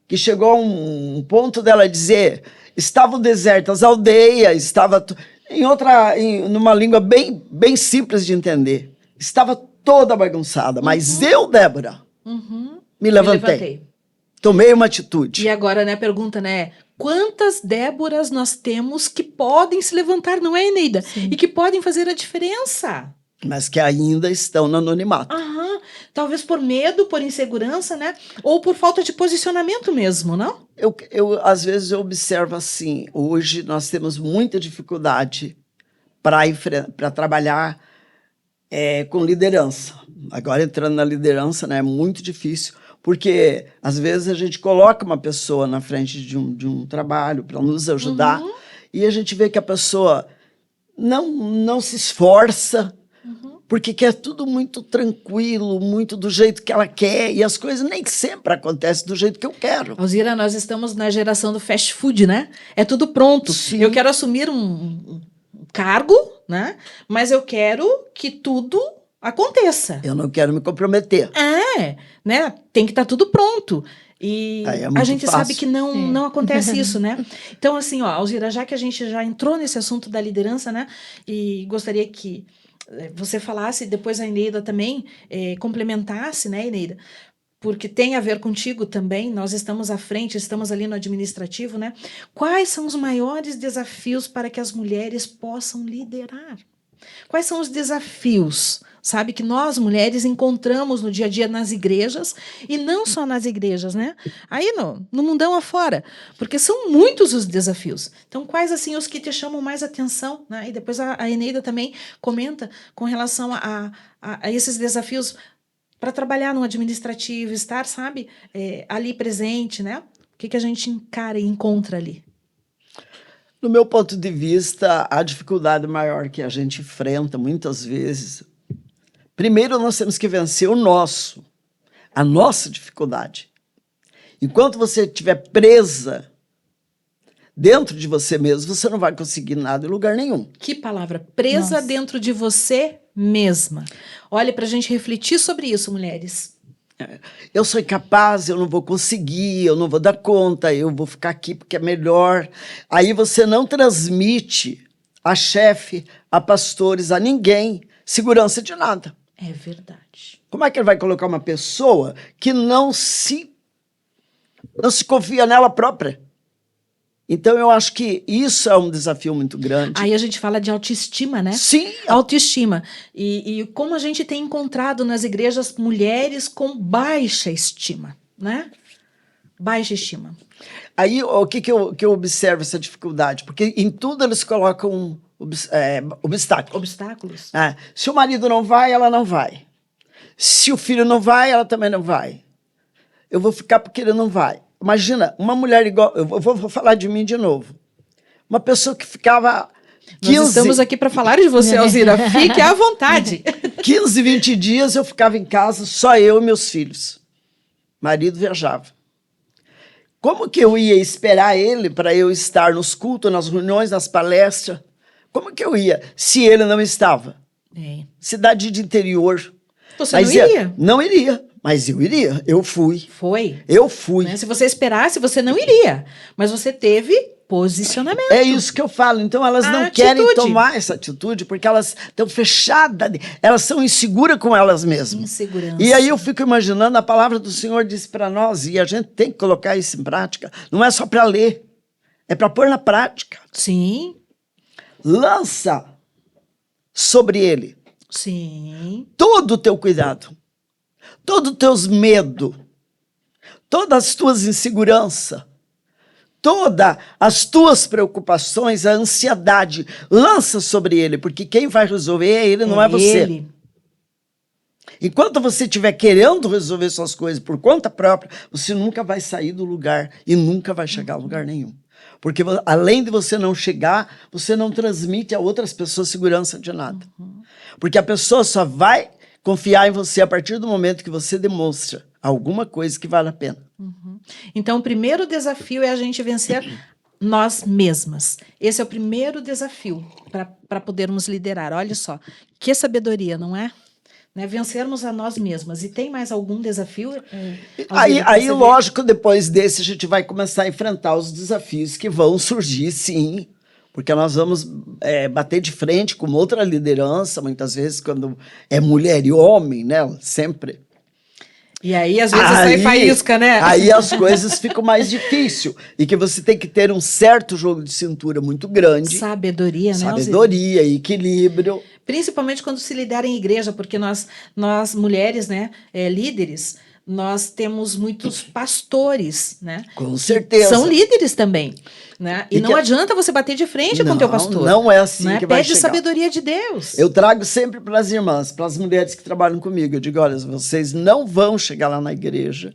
que chegou a um ponto dela dizer, estavam desertas as aldeias, estava... numa língua bem simples de entender. Estava toda bagunçada, mas eu, Débora, me levantei. Tomei uma atitude. E agora, né, a pergunta, né? Quantas Déboras nós temos que podem se levantar, não é, Eneida? Sim. E que podem fazer a diferença. Mas que ainda estão no anonimato. Talvez por medo, por insegurança, né? Ou por falta de posicionamento mesmo, não? Às vezes eu observo assim, hoje nós temos muita dificuldade para trabalhar com liderança. Agora entrando na liderança, né, é muito difícil, porque às vezes a gente coloca uma pessoa na frente de um trabalho para nos ajudar e a gente vê que a pessoa não se esforça, porque quer tudo muito tranquilo, muito do jeito que ela quer, e as coisas nem sempre acontecem do jeito que eu quero. Alzira, nós estamos na geração do fast food, né? É tudo pronto. Sim. Eu quero assumir um cargo, né? Mas eu quero que tudo aconteça. Eu não quero me comprometer. Né? Tem que estar tudo pronto. E Aí é a muito gente fácil. sabe que não acontece isso, né? Então, assim, ó, Alzira, já que a gente já entrou nesse assunto da liderança, né? E gostaria que você falasse, depois a Eneida também complementasse, né, Eneida? Porque tem a ver contigo também, nós estamos à frente, estamos ali no administrativo, né? Quais são os maiores desafios para que as mulheres possam liderar? Quais são os desafios, sabe, que nós mulheres encontramos no dia a dia nas igrejas, e não só nas igrejas, né? Aí no mundão afora, porque são muitos os desafios. Então, quais assim os que te chamam mais atenção, né? E depois a Eneida também comenta com relação a esses desafios para trabalhar no administrativo, estar, sabe, ali presente, né? O que a gente encara e encontra ali? No meu ponto de vista, a dificuldade maior que a gente enfrenta muitas vezes, primeiro nós temos que vencer a nossa dificuldade. Enquanto você estiver presa dentro de você mesmo, você não vai conseguir nada em lugar nenhum. Que palavra, presa Nossa. dentro de você mesma. Olha, para a gente refletir sobre isso, mulheres. Eu sou incapaz, eu não vou conseguir, eu não vou dar conta, eu vou ficar aqui porque é melhor. Aí você não transmite a chefe, a pastores, a ninguém, segurança de nada. É verdade. Como é que ele vai colocar uma pessoa que não se confia nela própria? Então, eu acho que isso é um desafio muito grande. Aí a gente fala de autoestima, né? Sim. Autoestima. E como a gente tem encontrado nas igrejas mulheres com baixa estima, né? Baixa estima. Aí, o que eu observo essa dificuldade? Porque em tudo eles colocam obstáculos. Obstáculos. Se o marido não vai, ela não vai. Se o filho não vai, ela também não vai. Eu vou ficar porque ele não vai. Imagina, uma mulher igual... Eu vou falar de mim de novo. Uma pessoa que ficava... Nós estamos aqui para falar de você, Alzira. Fique à vontade. 15, 20 dias eu ficava em casa, só eu e meus filhos. Marido viajava. Como que eu ia esperar ele para eu estar nos cultos, nas reuniões, nas palestras? Como que eu ia se ele não estava? Cidade de interior. Você não iria? Não iria, mas eu iria. Eu fui. Foi. Eu fui. Né? Se você esperasse, você não iria. Mas você teve posicionamento. É isso que eu falo. Então, elas não querem tomar essa atitude porque elas estão fechadas, elas são inseguras com elas mesmas. Insegurança. E aí eu fico imaginando, a palavra do Senhor disse para nós, e a gente tem que colocar isso em prática, não é só para ler, é para pôr na prática. Sim. Lança sobre ele. Sim. Todo o teu cuidado, todos os teus medos, todas as tuas inseguranças, todas as tuas preocupações, a ansiedade, lança sobre ele, porque quem vai resolver é ele, não é você. Ele. Enquanto você estiver querendo resolver suas coisas por conta própria, você nunca vai sair do lugar e nunca vai chegar a lugar nenhum. Porque além de você não chegar, você não transmite a outras pessoas segurança de nada. Porque a pessoa só vai confiar em você a partir do momento que você demonstra alguma coisa que vale a pena. Então, o primeiro desafio é a gente vencer nós mesmas. Esse é o primeiro desafio para podermos liderar. Olha só, que sabedoria, não é? Vencermos a nós mesmas. E tem mais algum desafio? Aí, lógico, depois desse a gente vai começar a enfrentar os desafios que vão surgir, sim, porque nós vamos bater de frente com outra liderança, muitas vezes quando é mulher e homem, né? Sempre. E aí, às vezes, sai faísca, né? Aí as coisas ficam mais difíceis. E que você tem que ter um certo jogo de cintura muito grande. Sabedoria, né? Sabedoria, equilíbrio. Principalmente quando se lidera em igreja, porque nós mulheres, né, líderes, nós temos muitos pastores, né? Com certeza. São líderes também, né? E não adianta você bater de frente com o teu pastor. Não é assim, né? Que vai chegar. Pede sabedoria de Deus. Eu trago sempre para as irmãs, para as mulheres que trabalham comigo. Eu digo, olha, vocês não vão chegar lá na igreja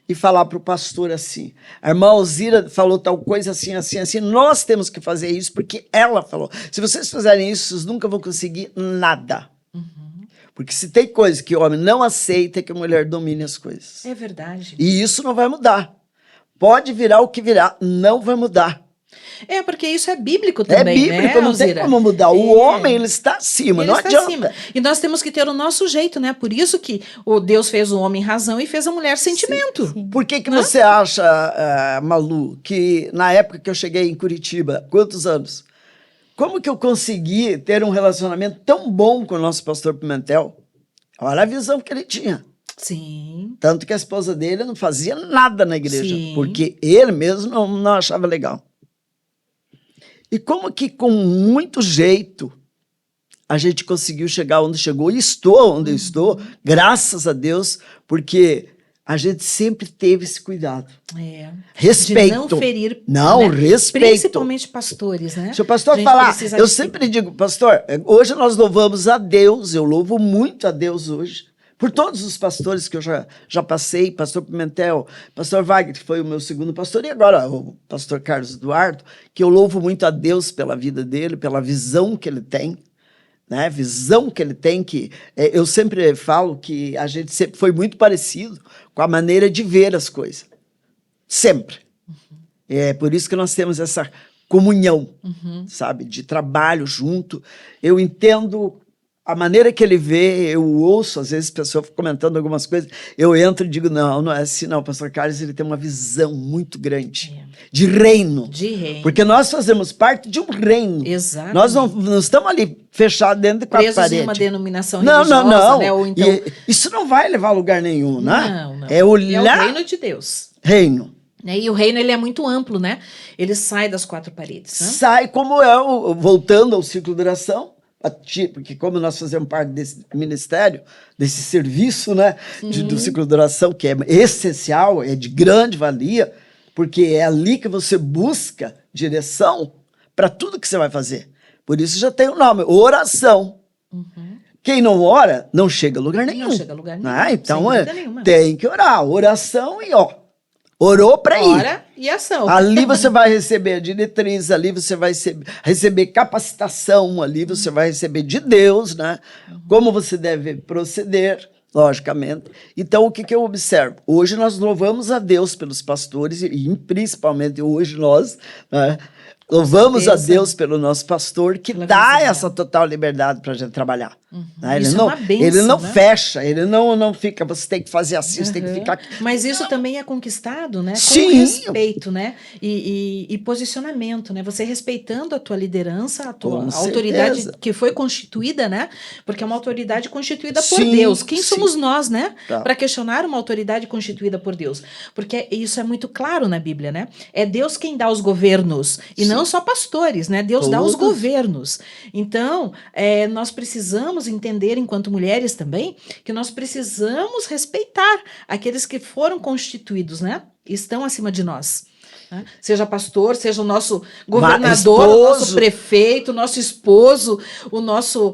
e falar para o pastor assim, a irmã Alzira falou tal coisa assim, assim, assim, nós temos que fazer isso porque ela falou. Se vocês fizerem isso, vocês nunca vão conseguir nada. Porque se tem coisa que o homem não aceita, é que a mulher domine as coisas. É verdade. E isso não vai mudar. Pode virar o que virar, não vai mudar. Porque isso é bíblico É também, bíblico, né, não tem Alzira? como mudar. O homem, ele está acima, Ele não está adianta. acima. E nós temos que ter o nosso jeito, né? Por isso que o Deus fez o homem razão e fez a mulher sentimento. Sim. Por que Né? você acha, Malu, que na época que eu cheguei em Curitiba, quantos anos? Como que eu consegui ter um relacionamento tão bom com o nosso pastor Pimentel? Olha a visão que ele tinha. Sim. Tanto que a esposa dele não fazia nada na igreja, Sim. porque ele mesmo não achava legal. E como que com muito jeito a gente conseguiu chegar onde chegou, e estou onde eu estou, graças a Deus, porque a gente sempre teve esse cuidado. Respeito. De não ferir. Não, né? respeito. Principalmente pastores, né? Se o pastor A gente falar, precisa eu de- sempre digo, pastor, hoje nós louvamos a Deus, eu louvo muito a Deus hoje, por todos os pastores que eu já passei, pastor Pimentel, pastor Wagner, que foi o meu segundo pastor, e agora o pastor Carlos Eduardo, que eu louvo muito a Deus pela vida dele, pela visão que ele tem, né? Visão que ele tem, que eu sempre falo que a gente sempre foi muito parecido com a maneira de ver as coisas. Sempre. É por isso que nós temos essa comunhão, sabe? De trabalho junto. Eu entendo a maneira que ele vê, eu ouço, às vezes, pessoas comentando algumas coisas, eu entro e digo, não é assim, não. O pastor Carlos, ele tem uma visão muito grande de reino. De reino. Porque nós fazemos parte de um reino. Exatamente. Nós não estamos ali fechados dentro de quatro Presos paredes. em uma denominação Não, religiosa, né? Ou então... Isso não vai levar a lugar nenhum, né? Não. É olhar... É o reino de Deus. Reino. E o reino, ele é muito amplo, né? Ele sai das quatro paredes. Né? Sai como voltando ao ciclo de oração, porque como nós fazemos parte desse ministério, desse serviço, né, do ciclo de oração, que é essencial, é de grande valia, porque é ali que você busca direção para tudo que você vai fazer. Por isso já tem o nome, oração. Quem não ora, não chega a lugar nenhum. Não chega a lugar nenhum. Então, sem dúvida nenhuma. tem que orar. Oração e orou para ir. Ora e ação. Ali você vai receber a diretriz, ali você vai receber capacitação, ali você vai receber de Deus, né? Como você deve proceder, logicamente. Então, o que eu observo? Hoje nós louvamos a Deus pelos pastores, e principalmente hoje nós, né? Louvamos a Deus pelo nosso pastor, que dá essa total liberdade para a gente trabalhar. Né? Isso é uma bênção, ele não né? fecha, ele não fica, você tem que fazer assim, você tem que ficar aqui. Mas isso também é conquistado, né? Com Sim. respeito, né? E posicionamento, né? Você respeitando a tua liderança, a tua autoridade que foi constituída, né? Porque é uma autoridade constituída por Deus. Quem somos nós, né? Para questionar uma autoridade constituída por Deus? Porque isso é muito claro na Bíblia, né? É Deus quem dá os governos, e não só pastores, né? Deus dá os governos. Então, nós precisamos entender, enquanto mulheres também, que nós precisamos respeitar aqueles que foram constituídos, né? Estão acima de nós. Né? Seja pastor, seja o nosso governador, o nosso prefeito, o nosso esposo, o nosso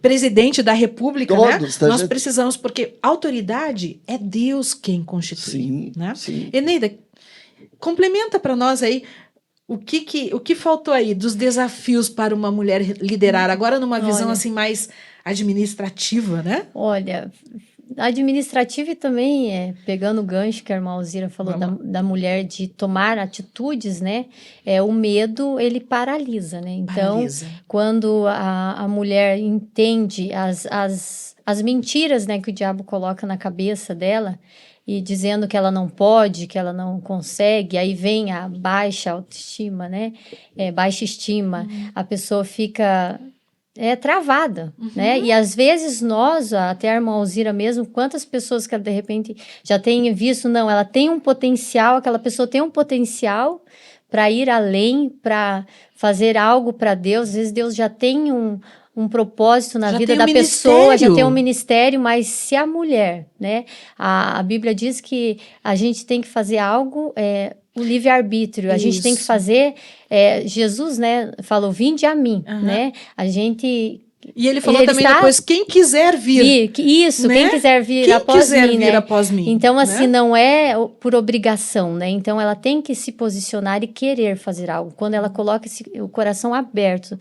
presidente da república, todos, né? Nós precisamos, porque autoridade é Deus quem constitui. Né? Eneida, complementa para nós aí o que faltou aí dos desafios para uma mulher liderar, agora numa visão assim mais administrativa, né? Olha, administrativa e também, pegando o gancho que a irmã Alzira falou da mulher de tomar atitudes, né? O medo, ele paralisa, né? Então, quando a mulher entende as mentiras, né, que o diabo coloca na cabeça dela, e dizendo que ela não pode, que ela não consegue, aí vem a baixa autoestima, né? Baixa estima, a pessoa fica travada, né? E às vezes nós, até a irmã Alzira mesmo, quantas pessoas que ela, de repente já tem visto, não, ela tem um potencial, aquela pessoa tem um potencial para ir além, para fazer algo para Deus, às vezes Deus já tem um propósito na vida da pessoa, já tem um ministério, mas se a mulher, né? A Bíblia diz que a gente tem que fazer algo, o livre-arbítrio, a gente tem que fazer, Jesus, né, falou, vinde a mim, né? A gente... E ele falou também depois, quem quiser vir. Isso, né? Quem quiser vir após mim. Então, assim, não é por obrigação, né? Então, ela tem que se posicionar e querer fazer algo. Quando ela coloca o coração aberto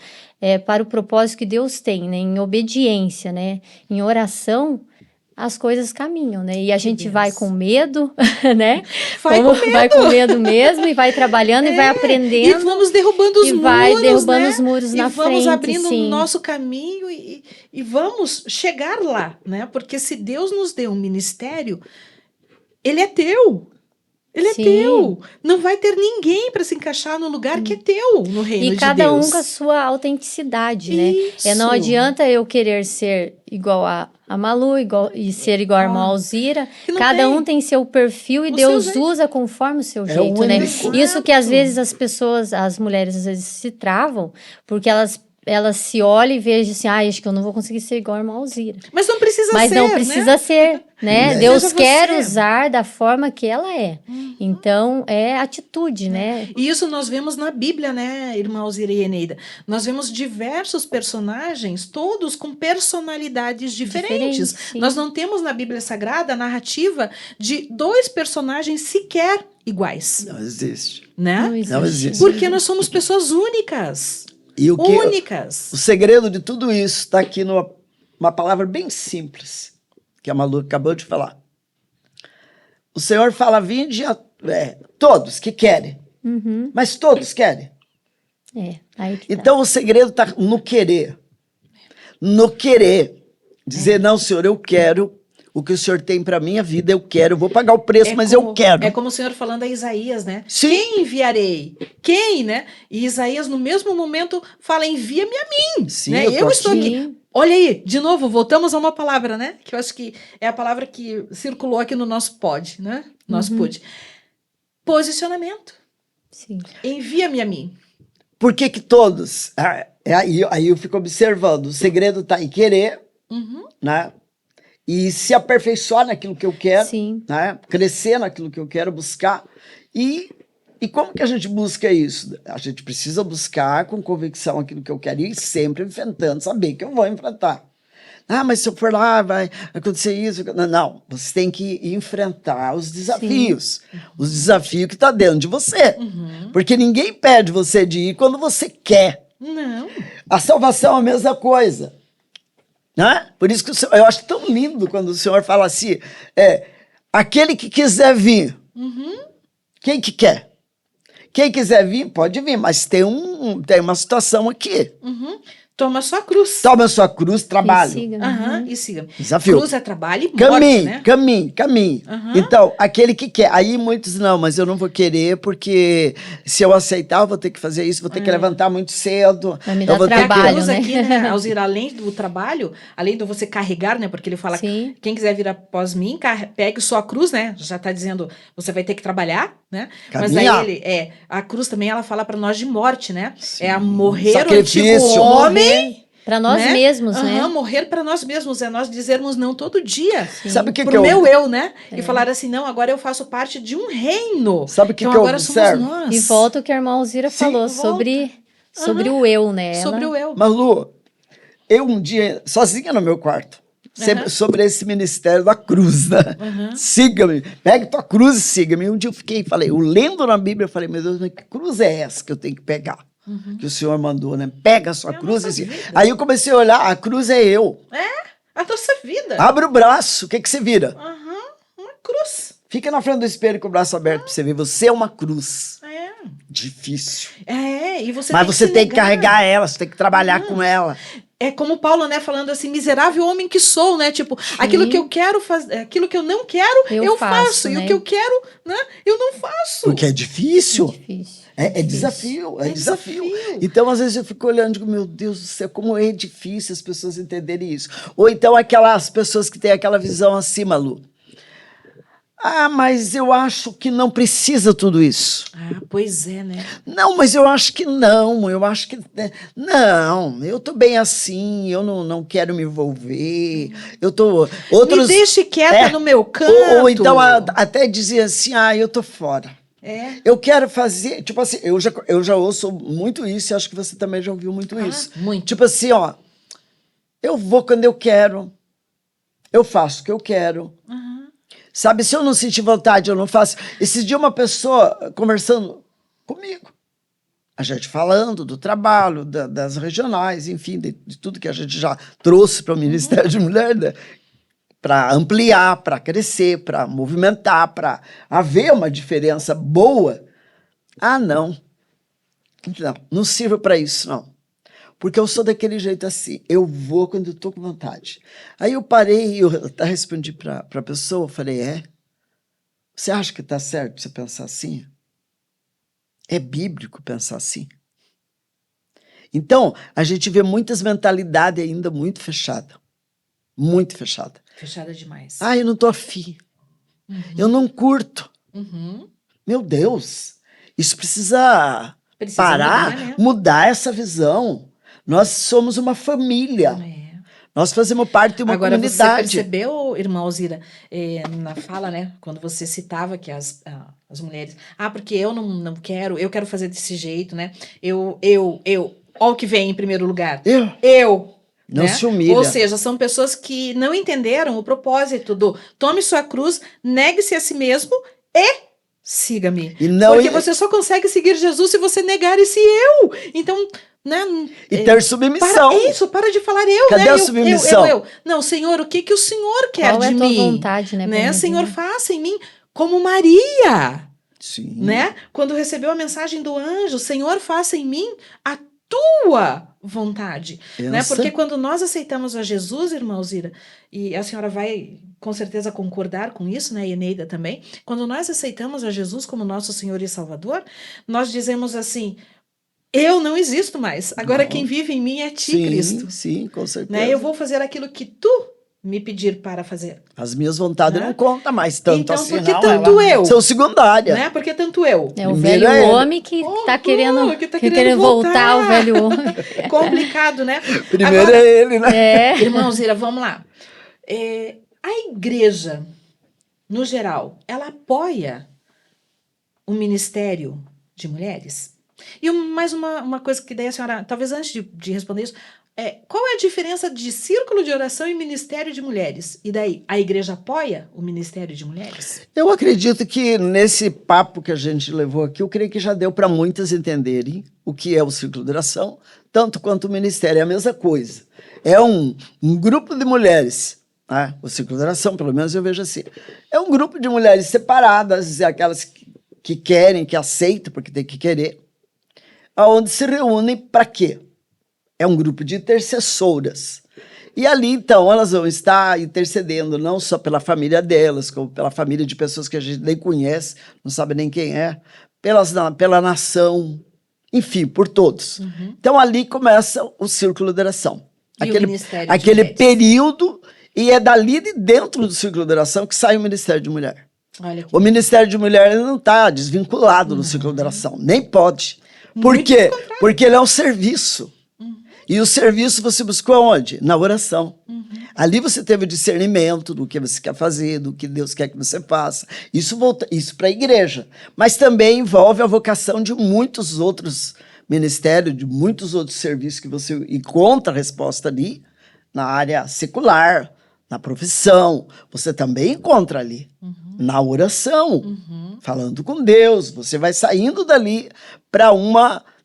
para o propósito que Deus tem, né? Em obediência, né? Em oração, as coisas caminham, né? E a gente benção. vai com medo, né? Vai com medo. Vai com medo mesmo e vai trabalhando e vai aprendendo. E vamos derrubando os e muros, vai derrubando né? os muros E na vamos frente, abrindo sim. o nosso caminho e vamos chegar lá, né? Porque se Deus nos deu um ministério, ele é teu. Ele é Sim. teu. Não vai ter ninguém para se encaixar no lugar que é teu, no reino de Deus. E cada um com a sua autenticidade, né? Isso. Não adianta eu querer ser igual a Malu e ser igual a irmã Alzira. Que não Cada tem. um tem seu perfil e O Deus seu jeito. usa conforme o seu É jeito, né? único. Isso que às Exato. vezes as mulheres às vezes se travam, porque elas se olham e vejam assim, acho que eu não vou conseguir ser igual a irmã Alzira. Mas não precisa Mas ser, não precisa né? ser, né? É. Deus Seja quer você. usar da forma que ela é. Então, é atitude, né? E isso nós vemos na Bíblia, né, irmã Alzira e Eneida? Nós vemos diversos personagens, todos com personalidades diferentes. Sim. Nós não temos na Bíblia Sagrada a narrativa de 2 personagens sequer iguais, Não existe. né? Não existe. Porque nós somos pessoas únicas. E o Únicas. segredo de tudo isso está aqui numa palavra bem simples, que a Malu acabou de falar. O Senhor fala, vinde todos que querem, Uhum. mas todos querem. Aí que tá. Então o segredo está no querer. No querer. Dizer, não, Senhor, eu quero o que o Senhor tem para minha vida, eu quero, eu vou pagar o preço, mas eu quero. É como o Senhor falando a Isaías, né? Sim. Quem enviarei? Quem, né? E Isaías, no mesmo momento, fala, envia-me a mim. Sim, né? eu tô Eu estou aqui. Sim. Olha aí, de novo, voltamos a uma palavra, né? Que eu acho que é a palavra que circulou aqui no nosso pod, né? Nosso pod. Posicionamento. Sim. Envia-me a mim. Por que todos? Aí eu fico observando, o segredo está em querer, Uhum. né? E se aperfeiçoar naquilo que eu quero, Sim. né? Crescer naquilo que eu quero, buscar. E como que a gente busca isso? A gente precisa buscar com convicção aquilo que eu quero e sempre enfrentando, saber que eu vou enfrentar. Mas se eu for lá, vai acontecer isso. Não, você tem que enfrentar os desafios. Os desafios que estão dentro de você. Uhum. Porque ninguém pede você de ir quando você quer. Não. A salvação é a mesma coisa. Né? Por isso que eu acho tão lindo quando o Senhor fala assim, aquele que quiser vir, quem que quer? Quem quiser vir, pode vir, mas tem uma situação aqui. Uhum. Toma sua cruz. Toma a sua cruz, trabalho. E siga. Aham, e siga. Desafio. Cruz é trabalho e morte, né? Caminhe. Aham. Então, aquele que quer. Aí muitos não, mas eu não vou querer, porque se eu aceitar, eu vou ter que fazer isso, vou ter que levantar muito cedo. Vai me então dar vou ter E a trabalho, cruz né? aqui, né, Alzira, além do trabalho, além de você carregar, né, porque ele fala, Sim. quem quiser vir após mim, pegue sua cruz, né, já tá dizendo, você vai ter que trabalhar, né, mas Caminhar. aí a cruz também, ela fala para nós de morte, né, Sim. é a morrer o Sacrifício, antigo homem, Para nós né? mesmos, né? Aham, morrer para nós mesmos, é nós dizermos não todo dia. Sabe o que Pro eu... meu eu, né? E falar assim, não, agora eu faço parte de um reino. Sabe o que então que eu agora observo? somos nós. E volta o que a irmã Alzira falou volta. sobre o eu, né? Sobre o eu. Malu, eu um dia, sozinha no meu quarto, sobre esse ministério da cruz, né? Siga-me, pegue tua cruz e siga-me. Um dia eu lendo na Bíblia, eu falei, meu Deus, mas que cruz é essa que eu tenho que pegar? Que o Senhor mandou, né? Pega a sua cruz e siga. Aí eu comecei a olhar, a cruz é eu. A nossa vida. Abre o braço, o que você vira? Uma cruz. Fica na frente do espelho com o braço aberto pra você ver, você é uma cruz. Difícil. E você Mas tem você que tem que negar. carregar ela, você tem que trabalhar com ela. É como Paulo, né, falando assim, miserável homem que sou, né? Tipo, aquilo que eu quero fazer, aquilo que eu não quero, eu faço. né? E o que eu quero, né, eu não faço. Porque é difícil. Difícil. É desafio, é desafio. desafio. Então, às vezes, eu fico olhando e digo, meu Deus do céu, como é difícil as pessoas entenderem isso. Ou então aquelas pessoas que têm aquela visão assim, Malu. Mas eu acho que não precisa tudo isso. Pois é, né? Não, mas eu acho que não, eu acho que... Não, eu tô bem assim, eu não quero me envolver, eu tô... Me deixe quieta no meu canto. Ou então até dizer assim, eu tô fora. Eu quero fazer, tipo assim, eu já ouço muito isso e acho que você também já ouviu muito isso. Muito. Tipo assim, eu vou quando eu quero, eu faço o que eu quero. Sabe, se eu não sentir vontade, eu não faço. Esse dia uma pessoa conversando comigo, a gente falando do trabalho, das regionais, enfim, de tudo que a gente já trouxe para o Ministério de Mulher, né? para ampliar, para crescer, para movimentar, para haver uma diferença boa. Ah, não. Não sirvo para isso, não. Porque eu sou daquele jeito assim. Eu vou quando eu estou com vontade. Aí eu parei e eu até respondi para a pessoa, falei, você acha que está certo você pensar assim? É bíblico pensar assim? Então, a gente vê muitas mentalidades ainda muito fechadas. Muito fechada. Fechada demais. Eu não estou afim. Eu não curto. Meu Deus, isso precisa parar, mudar essa visão. Nós somos uma família. Nós fazemos parte de uma comunidade. Agora, você percebeu, irmã Alzira, na fala, né, quando você citava que as mulheres... porque eu não quero, eu quero fazer desse jeito, né? Olha o que vem em primeiro lugar. Eu. Não né? se humilha. Ou seja, são pessoas que não entenderam o propósito do tome sua cruz, negue-se a si mesmo e siga-me. Porque você só consegue seguir Jesus se você negar esse eu. Então... né? E ter submissão. Para de falar eu, Cadê né? a submissão? Eu. Não, Senhor, o que o Senhor quer de mim? Qual é a tua vontade, né? Senhor, faça em mim como Maria. Sim. Né? Quando recebeu a mensagem do anjo, Senhor, faça em mim a tua vontade. Né? Porque quando nós aceitamos a Jesus, irmã Alzira, e a senhora vai com certeza concordar com isso, né? E Eneida também. Quando nós aceitamos a Jesus como nosso Senhor e Salvador, nós dizemos assim... eu não existo mais. Agora quem vive em mim é ti, Cristo. Sim, com certeza. Né? Eu vou fazer aquilo que tu me pedir para fazer. As minhas vontades não contam mais tanto então, assim, porque não. Tanto eu. São secundárias. Né? Porque tanto eu. É o velho homem que está querendo, querendo voltar o velho homem. Complicado, né? Primeiro agora, é ele, né? Irmã Alzira, vamos lá. A igreja, no geral, ela apoia o ministério de mulheres? E mais uma coisa que daí a senhora, talvez antes de responder isso, qual é a diferença de círculo de oração e ministério de mulheres? E daí, a igreja apoia o ministério de mulheres? Eu acredito que nesse papo que a gente levou aqui, eu creio que já deu para muitas entenderem o que é o círculo de oração, tanto quanto o ministério, é a mesma coisa. É um grupo de mulheres, né? O círculo de oração, pelo menos eu vejo assim, é um grupo de mulheres separadas, aquelas que querem, que aceitam, porque tem que querer, aonde se reúnem para quê? É um grupo de intercessoras. E ali, então, elas vão estar intercedendo não só pela família delas, como pela família de pessoas que a gente nem conhece, não sabe nem quem é, pela nação, enfim, por todos. Então, ali começa o círculo de oração. Aquele período, e é dali de dentro do círculo de oração que sai o Ministério de Mulher. O Ministério de Mulher não está desvinculado do círculo de oração, nem pode. Por quê? Porque ele é um serviço. E o serviço você buscou aonde? Na oração. Ali você teve o discernimento do que você quer fazer, do que Deus quer que você faça. Isso para a igreja. Mas também envolve a vocação de muitos outros ministérios, de muitos outros serviços que você encontra a resposta ali, na área secular, na profissão. Você também encontra ali, na oração, falando com Deus. Você vai saindo dali para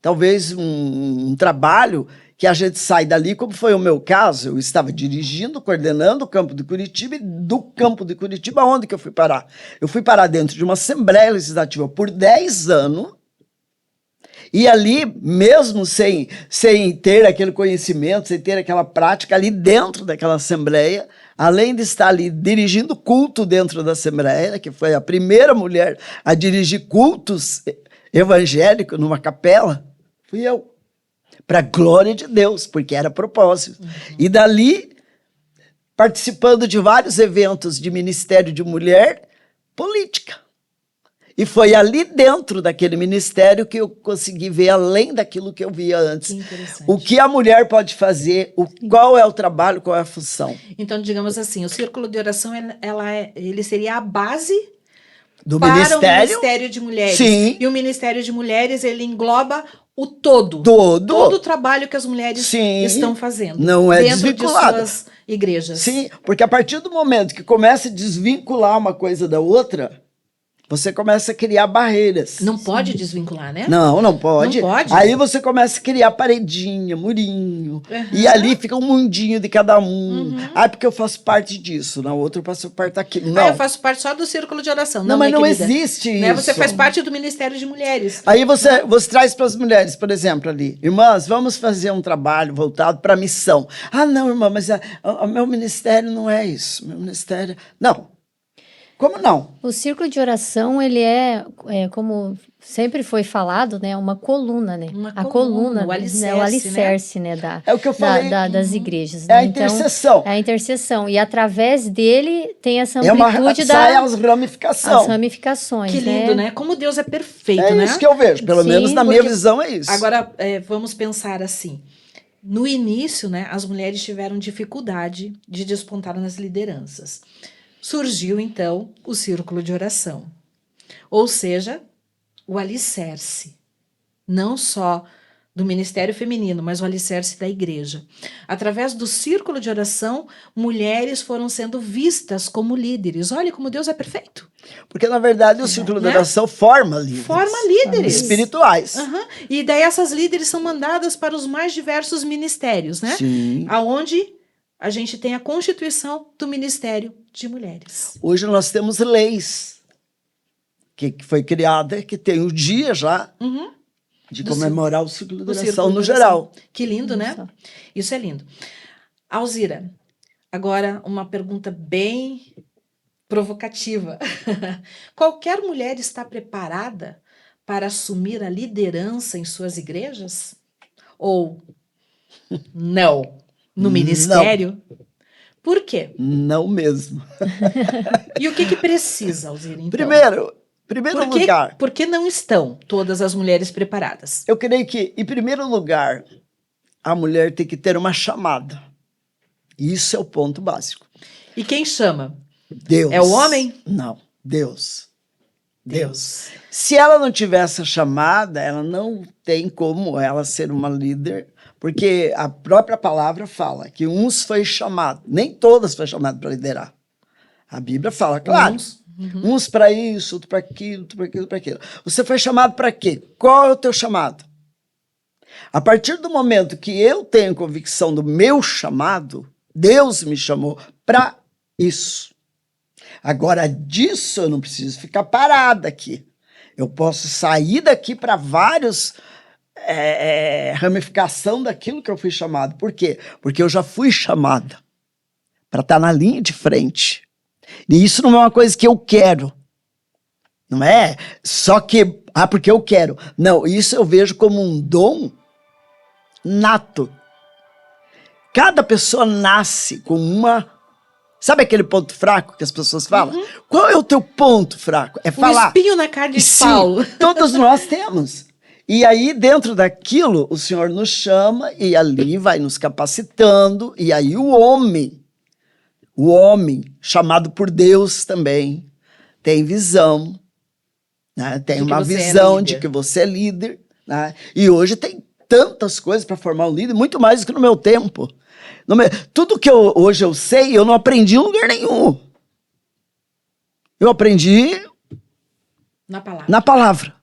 talvez um trabalho que a gente sai dali, como foi o meu caso, eu estava dirigindo, coordenando o campo de Curitiba, e do campo de Curitiba, onde que eu fui parar? Eu fui parar dentro de uma Assembleia Legislativa por 10 anos, e ali, mesmo sem ter aquele conhecimento, sem ter aquela prática, ali dentro daquela Assembleia, além de estar ali dirigindo culto dentro da Assembleia, que foi a primeira mulher a dirigir cultos evangélicos numa capela, fui eu. Para a glória de Deus, porque era propósito. E dali, participando de vários eventos de ministério de mulher, política. E foi ali dentro daquele ministério que eu consegui ver além daquilo que eu via antes. O que a mulher pode fazer, qual é o trabalho, qual é a função. Então, digamos assim, o círculo de oração, ele seria a base do para o ministério de mulheres. Sim. E o ministério de mulheres, ele engloba o todo o trabalho que as mulheres estão fazendo. Não é dentro desvinculado. De suas igrejas. Sim, porque a partir do momento que começa a desvincular uma coisa da outra, você começa a criar barreiras. Não pode desvincular, né? Não pode. Não pode? Aí você começa a criar paredinha, murinho. E ali fica um mundinho de cada um. Porque eu faço parte disso. Na outra eu faço parte daquilo. Não. Eu faço parte só do círculo de oração. Não, mas não existe né? isso. Você faz parte do Ministério de Mulheres. Aí você traz para as mulheres, por exemplo, ali. Irmãs, vamos fazer um trabalho voltado para a missão. Ah, não, irmã, mas o meu ministério não é isso. Meu ministério... Não. Como não? O círculo de oração, ele é como sempre foi falado, né? Uma coluna, né? A coluna, o alicerce, né? É o que eu falei. Das igrejas. É né? a intercessão. É a intercessão. E através dele tem essa amplitude sai as ramificações. As ramificações, que lindo, né? Como Deus é perfeito, né? É isso que eu vejo. Pelo menos na minha visão é isso. Agora, vamos pensar assim. No início, né? As mulheres tiveram dificuldade de despontar nas lideranças. Surgiu, então, o círculo de oração. Ou seja, o alicerce. Não só do ministério feminino, mas o alicerce da igreja. Através do círculo de oração, mulheres foram sendo vistas como líderes. Olha como Deus é perfeito. Porque, na verdade, o círculo de oração forma líderes. Forma líderes. Espirituais. E daí essas líderes são mandadas para os mais diversos ministérios, né? Sim. Aonde a gente tem a constituição do Ministério de Mulheres. Hoje nós temos leis que foi criada, que tem o dia já de comemorar o ciclo de oração no geral. Que lindo, né? Isso é lindo. Alzira, agora uma pergunta bem provocativa. Qualquer mulher está preparada para assumir a liderança em suas igrejas? Ou não? No ministério? Não. Por quê? Não mesmo. E o que precisa, Alzira, então? Primeiro lugar... Por que não estão todas as mulheres preparadas? Eu creio que, em primeiro lugar, a mulher tem que ter uma chamada. Isso é o ponto básico. E quem chama? Deus. É o homem? Não, Deus. Se ela não tiver essa chamada, ela não tem como ela ser uma líder, porque a própria palavra fala que uns foi chamado, nem todas foi chamado para liderar. A Bíblia fala, claro, uns para isso, outros para aquilo, outros para aquilo, para aquilo. Você foi chamado para quê? Qual é o teu chamado? A partir do momento que eu tenho convicção do meu chamado, Deus me chamou para isso. Agora, disso eu não preciso ficar parada aqui. Eu posso sair daqui para vários ramificação daquilo que eu fui chamado. Por quê? Porque eu já fui chamada para estar na linha de frente. E isso não é uma coisa que eu quero. Não é só que, porque eu quero. Não, isso eu vejo como um dom nato. Cada pessoa nasce com uma... Sabe aquele ponto fraco que as pessoas falam? Qual é o teu ponto fraco? É falar. O espinho na carne de Paulo. Todos nós temos. E aí, dentro daquilo, o Senhor nos chama e ali vai nos capacitando. E aí o homem, chamado por Deus também, tem visão, né? Tem uma visão de que você é líder. Né? E hoje tem tantas coisas para formar um líder, muito mais do que no meu tempo. Tudo que hoje eu sei, eu não aprendi em lugar nenhum. Eu aprendi na palavra.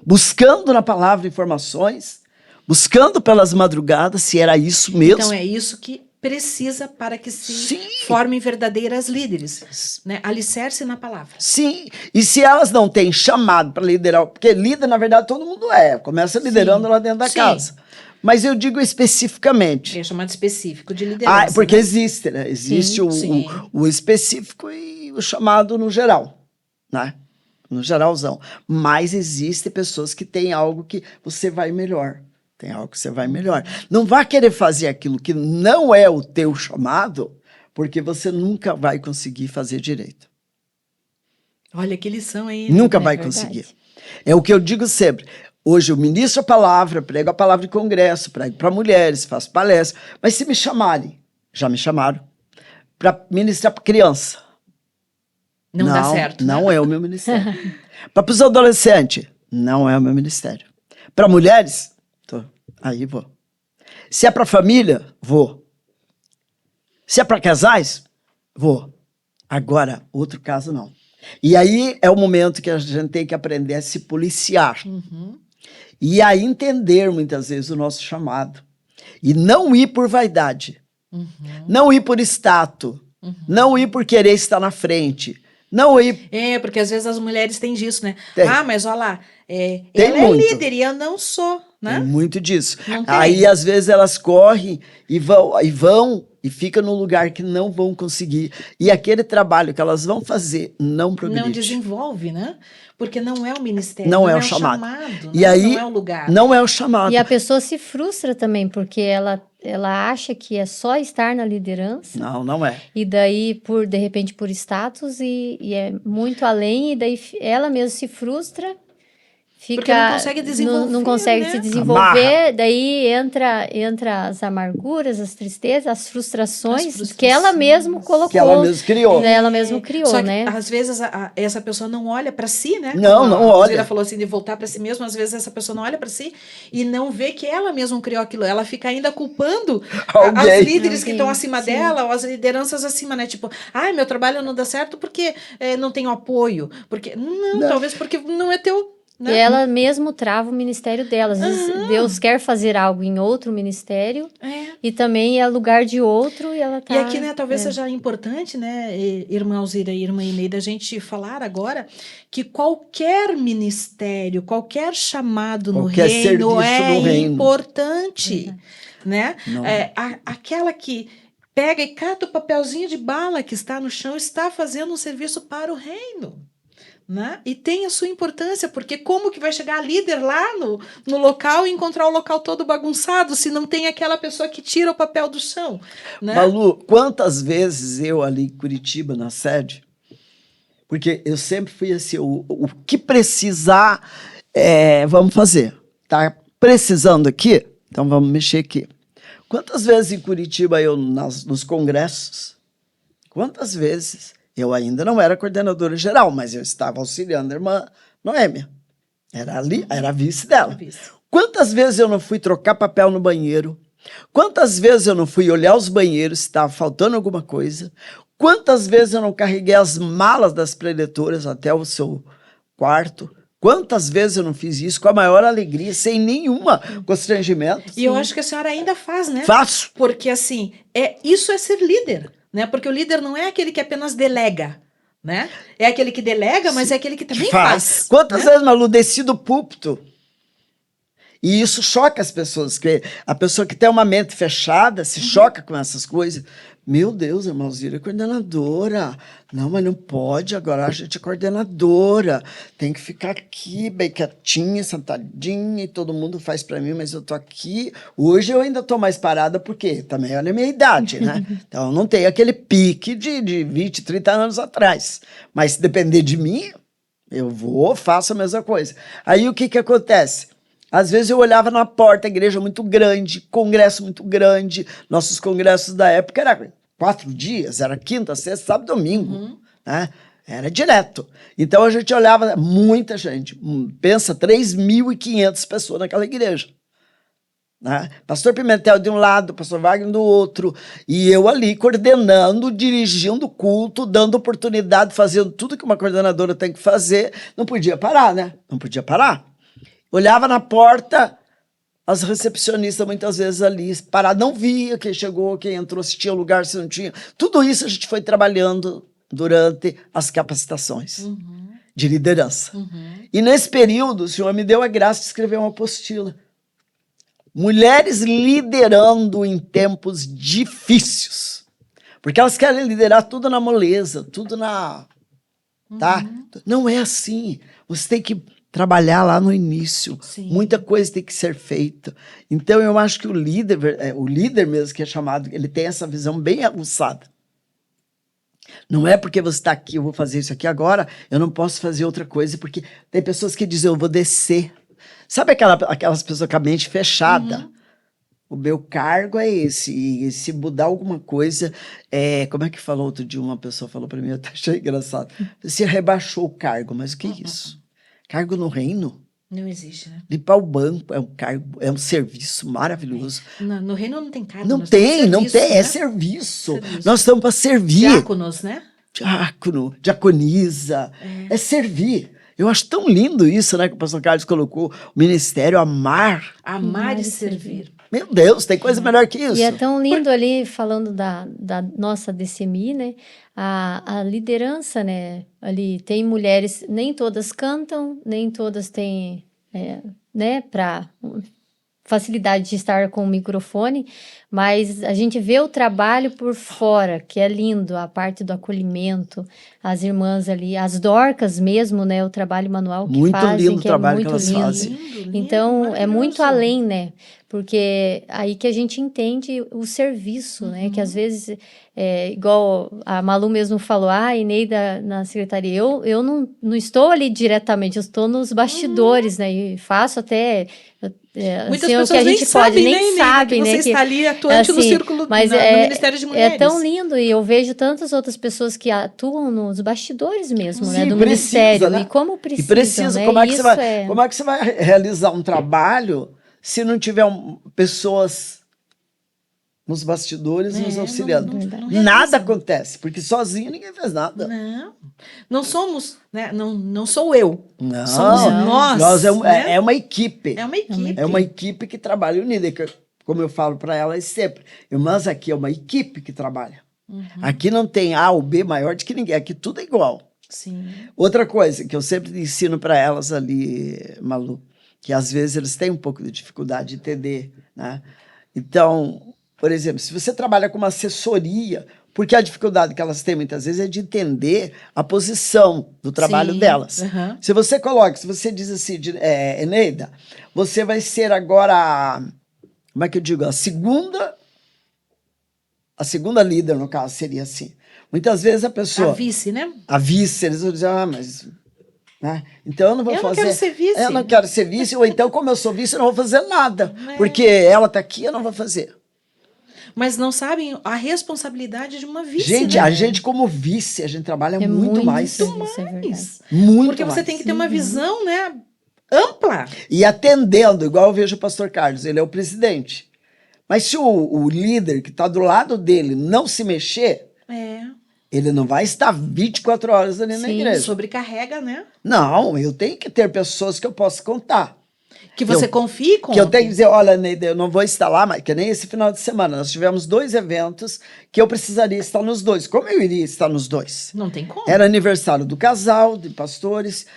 Buscando na palavra informações, buscando pelas madrugadas se era isso mesmo. Então é isso que precisa para que se formem verdadeiras líderes, né? Alicerce na palavra. Sim, e se elas não têm chamado para liderar, porque líder, na verdade, todo mundo começa liderando lá dentro da casa. Mas eu digo especificamente. É chamado específico de liderança. Porque né? Existe, né? Existe o específico e o chamado no geral, né? No geralzão. Mas existem pessoas que têm algo que você vai melhor. Tem algo que você vai melhor. Não vá querer fazer aquilo que não é o teu chamado, porque você nunca vai conseguir fazer direito. Olha que lição aí. Nunca vai conseguir. É o que eu digo sempre. Hoje eu ministro a palavra, prego a palavra em congresso, prego para mulheres, faço palestra. Mas se me chamarem, já me chamaram, para ministrar para criança. Não dá certo. Não é o meu ministério. Para os adolescentes, não é o meu ministério. Para mulheres, aí vou. Se é para família, vou. Se é para casais, vou. Agora, outro caso não. E aí é o momento que a gente tem que aprender a se policiar. Uhum. E a entender, muitas vezes, o nosso chamado. E não ir por vaidade. Uhum. Não ir por status. Uhum. Não ir por querer estar na frente. Não ir... Porque às vezes as mulheres têm disso, né? Tem. Ah, mas olha lá, Tem ela muito. é líder e eu não sou, né? Tem muito disso. Não tem. Aí, às vezes, elas correm e vão e ficam num lugar que não vão conseguir. E aquele trabalho que elas vão fazer não progride. Não desenvolve, né? Porque não é o ministério, Não não é é o o chamado. chamado, E né? aí, não é o lugar. não é o chamado. E a pessoa se frustra também, porque ela acha que é só estar na liderança. Não, não é. E daí, de repente, por status, e é muito além, e daí ela mesma se frustra, fica... Porque não consegue desenvolver, não consegue né? se desenvolver, daí entra as amarguras, as tristezas, as frustrações que ela mesma colocou. Que ela mesma criou. Né? Ela mesma criou, Só que, né? às vezes, essa pessoa não olha para si, né? Não, Como não a olha. Alzira falou assim, de voltar para si mesma. Às vezes, essa pessoa não olha para si e não vê que ela mesma criou aquilo. Ela fica ainda culpando Alguém. as líderes que Alguém, estão acima sim. dela, ou as lideranças acima, né? Tipo, ai, meu trabalho não dá certo porque não tenho apoio. Porque não, talvez porque não é teu... E Né? ela mesmo trava o ministério dela. Às vezes Deus quer fazer algo em outro ministério e também é lugar de outro e ela tá... E aqui, né, talvez seja importante, né, irmã Alzira e irmã Eneida, a gente falar agora que qualquer ministério, qualquer chamado Qualquer no reino serviço no reino. importante, né? Não. Aquela que pega e cata o papelzinho de bala que está no chão está fazendo um serviço para o reino. Né? E tem a sua importância, porque como que vai chegar a líder lá no local e encontrar o local todo bagunçado se não tem aquela pessoa que tira o papel do chão? Né? Malu, quantas vezes eu ali em Curitiba, na sede, porque eu sempre fui assim, o que precisar, vamos fazer. Tá precisando aqui? Então vamos mexer aqui. Quantas vezes em Curitiba eu, nos congressos, quantas vezes... Eu ainda não era coordenadora geral, mas eu estava auxiliando a irmã Noêmia. Era a vice dela. Quantas vezes eu não fui trocar papel no banheiro? Quantas vezes eu não fui olhar os banheiros se estava faltando alguma coisa? Quantas vezes eu não carreguei as malas das preletoras até o seu quarto? Quantas vezes eu não fiz isso com a maior alegria, sem nenhuma constrangimento? E eu acho que a senhora ainda faz, né? Faço. Porque, assim, isso é ser líder. Né? Porque o líder não é aquele que apenas delega, né? É aquele que delega, mas é aquele que também faz. Quantas vezes, Malu, desci do púlpito? E isso choca as pessoas, que a pessoa que tem uma mente fechada se choca com essas coisas. Meu Deus, a irmã Alzira é coordenadora. Não, mas não pode, agora a gente é coordenadora. Tem que ficar aqui, bem quietinha, sentadinha, e todo mundo faz para mim, mas eu tô aqui. Hoje eu ainda tô mais parada, porque também olha a minha idade, né? Então eu não tenho aquele pique de 20, 30 anos atrás. Mas se depender de mim, eu faço a mesma coisa. Aí o que acontece? Às vezes eu olhava na porta, igreja muito grande, congresso muito grande. Nossos congressos da época eram 4 dias, era quinta, sexta, sábado, domingo. Né? Era direto. Então a gente olhava, muita gente. Pensa, 3.500 pessoas naquela igreja. Né? Pastor Pimentel de um lado, pastor Wagner do outro. E eu ali coordenando, dirigindo o culto, dando oportunidade, fazendo tudo que uma coordenadora tem que fazer. Não podia parar, né? Não podia parar. Olhava na porta, as recepcionistas muitas vezes ali paradas, não via quem chegou, quem entrou, se tinha lugar, se não tinha. Tudo isso a gente foi trabalhando durante as capacitações de liderança. E nesse período, o Senhor me deu a graça de escrever uma apostila. Mulheres liderando em tempos difíceis. Porque elas querem liderar tudo na moleza, tudo na... Tá? Não é assim. Você tem que trabalhar lá no início. Sim. Muita coisa tem que ser feita. Então, eu acho que o líder mesmo que é chamado, ele tem essa visão bem aguçada. Não é porque você está aqui, eu vou fazer isso aqui agora, eu não posso fazer outra coisa, porque tem pessoas que dizem, eu vou descer. Sabe aquelas pessoas com a mente fechada? O meu cargo é esse, e se mudar alguma coisa, como é que falou outro dia, uma pessoa falou para mim, eu até achei engraçado, você rebaixou o cargo, mas o que é isso? Cargo no reino? Não existe, né? Limpar o banco é um cargo, é um serviço maravilhoso. No reino não tem cargo. Não nós temos tem, serviço, é né? serviço. Serviço. Nós estamos para servir. Diáconos, né? diácono, diaconisa, é servir. Eu acho tão lindo isso, né, que o pastor Carlos colocou, o ministério amar. Amar e servir. Meu Deus, tem coisa melhor que isso. E é tão lindo ali, falando da nossa DCMI, né? A liderança, né? Ali tem mulheres, nem todas cantam, nem todas têm, né? Para facilidade de estar com o microfone, mas a gente vê o trabalho por fora, que é lindo, a parte do acolhimento, as irmãs ali, as Dorcas mesmo, né? O trabalho manual que Muito fazem, lindo o que trabalho é que muito elas lindo. fazem. Lindo, Então, é muito maravilhoso. além, né? Porque aí que a gente entende o serviço, né? Que às vezes, igual a Malu mesmo falou, Eneida na secretaria, eu não estou ali diretamente, eu estou nos bastidores, né? E faço até... Muitas assim, o pessoas que a nem gente sabem, nem né, Eneida, sabem, que né? você está ali atuante no assim, círculo, mas no Ministério de Mulheres. É tão lindo, e eu vejo tantas outras pessoas que atuam nos bastidores mesmo, né? Sim, Do precisa, ministério, né? e como E precisam, precisa, né? como é que Isso como é que você vai realizar um trabalho se não tiver pessoas nos bastidores nos auxiliando? não Nada realiza. acontece, porque sozinho ninguém faz nada. Não somos, né? Não sou eu. Não, Somos nós. nós né? é uma equipe. É uma equipe. É uma equipe que trabalha unida. Como eu falo para elas sempre, irmãs, aqui é uma equipe que trabalha. Aqui não tem A ou B maior do que ninguém, aqui tudo é igual. Sim. Outra coisa que eu sempre ensino para elas ali, Malu, que às vezes eles têm um pouco de dificuldade de entender, né? Então, por exemplo, se você trabalha com uma assessoria, porque a dificuldade que elas têm muitas vezes é de entender a posição do trabalho Sim. delas. Uhum. Se você diz assim, Eneida, você vai ser agora, como é que eu digo, a segunda líder, no caso, seria assim. Muitas vezes a pessoa... A vice, né? A vice, eles vão dizer, mas... Né? Então eu não vou fazer... Eu não quero ser vice. Eu não quero ser vice, ou então, como eu sou vice, eu não vou fazer nada. Porque ela está aqui, eu não vou fazer. Mas não sabem a responsabilidade de uma vice, Gente, né? a gente como vice, a gente trabalha muito mais. Muito mais. É verdade. Muito Porque você mais. tem que ter uma visão, né? Ampla. E atendendo, igual eu vejo o pastor Carlos, ele é o presidente. Mas se o líder que está do lado dele não se mexer, ele não vai estar 24 horas ali na igreja. Sobrecarrega, né? Não, eu tenho que ter pessoas que eu possa contar. Que você confie com. Que eu tenho que dizer, olha, Neide, eu não vou estar lá, mas que nem esse final de semana. Nós tivemos 2 eventos que eu precisaria estar nos 2. Como eu iria estar nos 2? Não tem como. Era aniversário do casal, de pastores,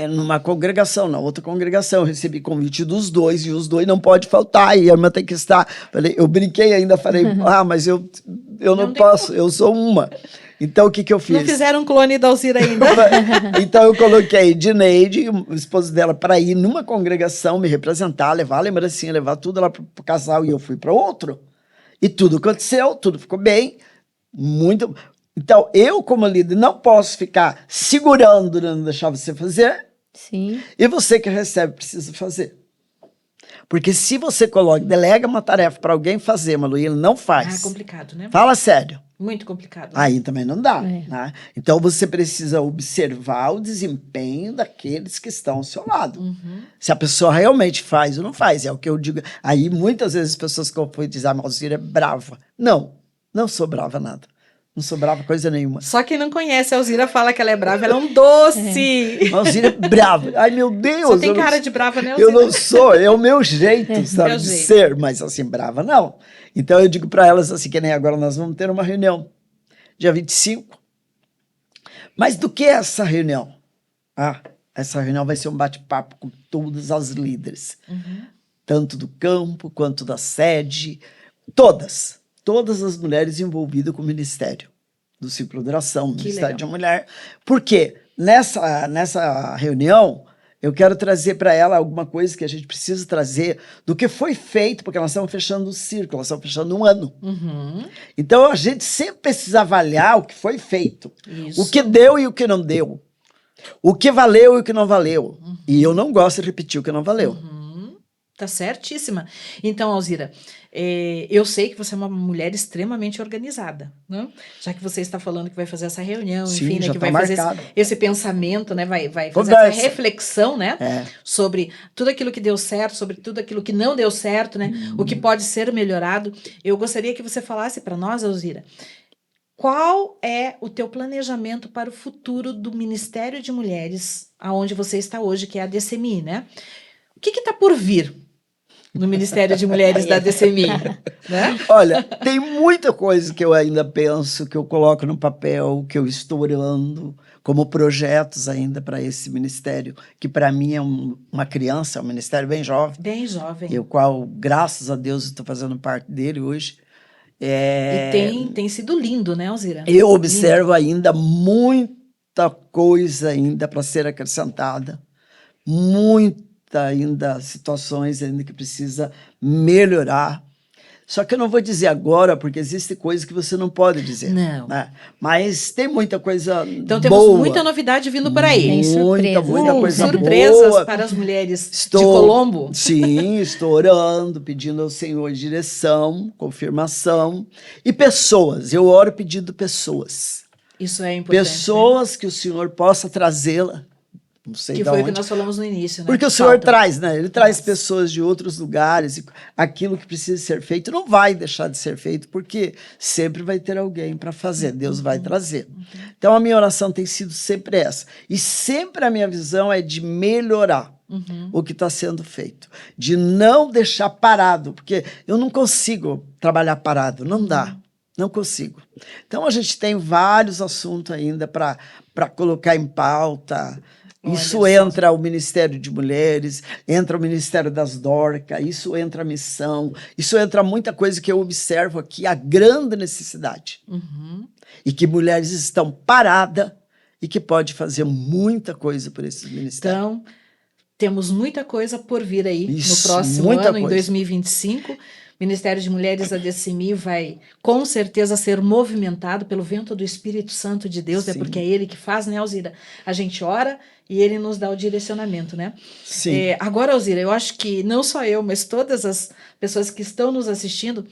numa congregação, na outra congregação. Eu recebi convite dos 2 e os 2 não pode faltar, e a irmã tem que estar. Eu brinquei ainda, falei, mas eu não posso, eu sou uma. Então, o que eu fiz? Não fizeram um clone da Alzira ainda. Então, eu coloquei Dineide, o esposo dela, para ir numa congregação, me representar, levar a lembrancinha, levar tudo lá para o casal, e eu fui para outro. E tudo aconteceu, tudo ficou bem, muito... Então, eu, como líder, não posso ficar segurando, não deixar você fazer. Sim. E você que recebe precisa fazer. Porque se você delega uma tarefa para alguém fazer, Malu, e ele não faz. É complicado, né? Fala sério. Muito complicado. Aí também não dá. Né? Então você precisa observar o desempenho daqueles que estão ao seu lado. Se a pessoa realmente faz ou não faz. É o que eu digo. Aí muitas vezes as pessoas confundem e dizem, a Alzira é brava. Não sou brava nada. Não sou brava coisa nenhuma. Só quem não conhece a Alzira fala que ela é brava. Ela é um doce. A Alzira é brava. Ai, meu Deus. Só tem cara de brava, né, Alzira? Eu não sou. É o meu jeito, sabe, de ser. Mas assim, brava não. Então eu digo para elas assim, que nem agora nós vamos ter uma reunião, dia 25. Mas do que é essa reunião? Essa reunião vai ser um bate-papo com todas as líderes. Tanto do campo, quanto da sede. Todas as mulheres envolvidas com o ministério do Círculo de Oração, Ministério de Mulher. Por quê? Nessa reunião, eu quero trazer para ela alguma coisa que a gente precisa trazer do que foi feito, porque nós estamos fechando o círculo, nós estamos fechando um ano. Então, a gente sempre precisa avaliar o que foi feito. Isso. O que deu e o que não deu. O que valeu e o que não valeu. E eu não gosto de repetir o que não valeu. Tá certíssima. Então, Alzira, eu sei que você é uma mulher extremamente organizada, né? Já que você está falando que vai fazer essa reunião, Sim, enfim, né, que vai fazer esse pensamento, né? Vai fazer essa reflexão, né? Sobre tudo aquilo que deu certo, sobre tudo aquilo que não deu certo, né? O que pode ser melhorado. Eu gostaria que você falasse para nós, Alzira, qual é o teu planejamento para o futuro do Ministério de Mulheres, aonde você está hoje, que é a DCMI, né? O que está por vir no Ministério de Mulheres da DCMI? Né? Olha, tem muita coisa que eu ainda penso, que eu coloco no papel, que eu estou orando, como projetos ainda para esse ministério, que para mim é uma criança, é um ministério bem jovem. Bem jovem. E o qual, graças a Deus, estou fazendo parte dele hoje. E tem sido lindo, né, Alzira? Eu observo ainda muita coisa ainda para ser acrescentada, muita ainda situações ainda que precisa melhorar. Só que eu não vou dizer agora, porque existe coisa que você não pode dizer. Não. Né? Mas tem muita coisa então temos boa. muita novidade vindo por aí. Tem surpresa. Muita coisa surpresas boa. para as mulheres de Colombo. Sim, estou orando, pedindo ao Senhor direção, confirmação. E pessoas, eu oro pedindo pessoas. Isso é importante. Pessoas que o Senhor possa trazê-la. Não sei que de foi onde. o que nós falamos no início, né? Porque o Senhor traz, né? Ele traz pessoas de outros lugares, e aquilo que precisa ser feito não vai deixar de ser feito, porque sempre vai ter alguém para fazer, Deus vai trazer. Então a minha oração tem sido sempre essa. E sempre a minha visão é de melhorar o que está sendo feito, de não deixar parado, porque eu não consigo trabalhar parado, não dá. Não consigo. Então a gente tem vários assuntos ainda para colocar em pauta. Isso entra o Ministério de Mulheres, entra o Ministério das Dorcas, isso entra a missão, isso entra muita coisa que eu observo aqui, a grande necessidade. E que mulheres estão paradas e que pode fazer muita coisa por esses ministérios. Então, temos muita coisa por vir aí Isso, no próximo muita ano, em coisa. 2025. Ministério de Mulheres da DCMI vai, com certeza, ser movimentado pelo vento do Espírito Santo de Deus, né? Sim. Porque é Ele que faz, né, Alzira? A gente ora e Ele nos dá o direcionamento, né? Sim. Agora, Alzira, eu acho que não só eu, mas todas as pessoas que estão nos assistindo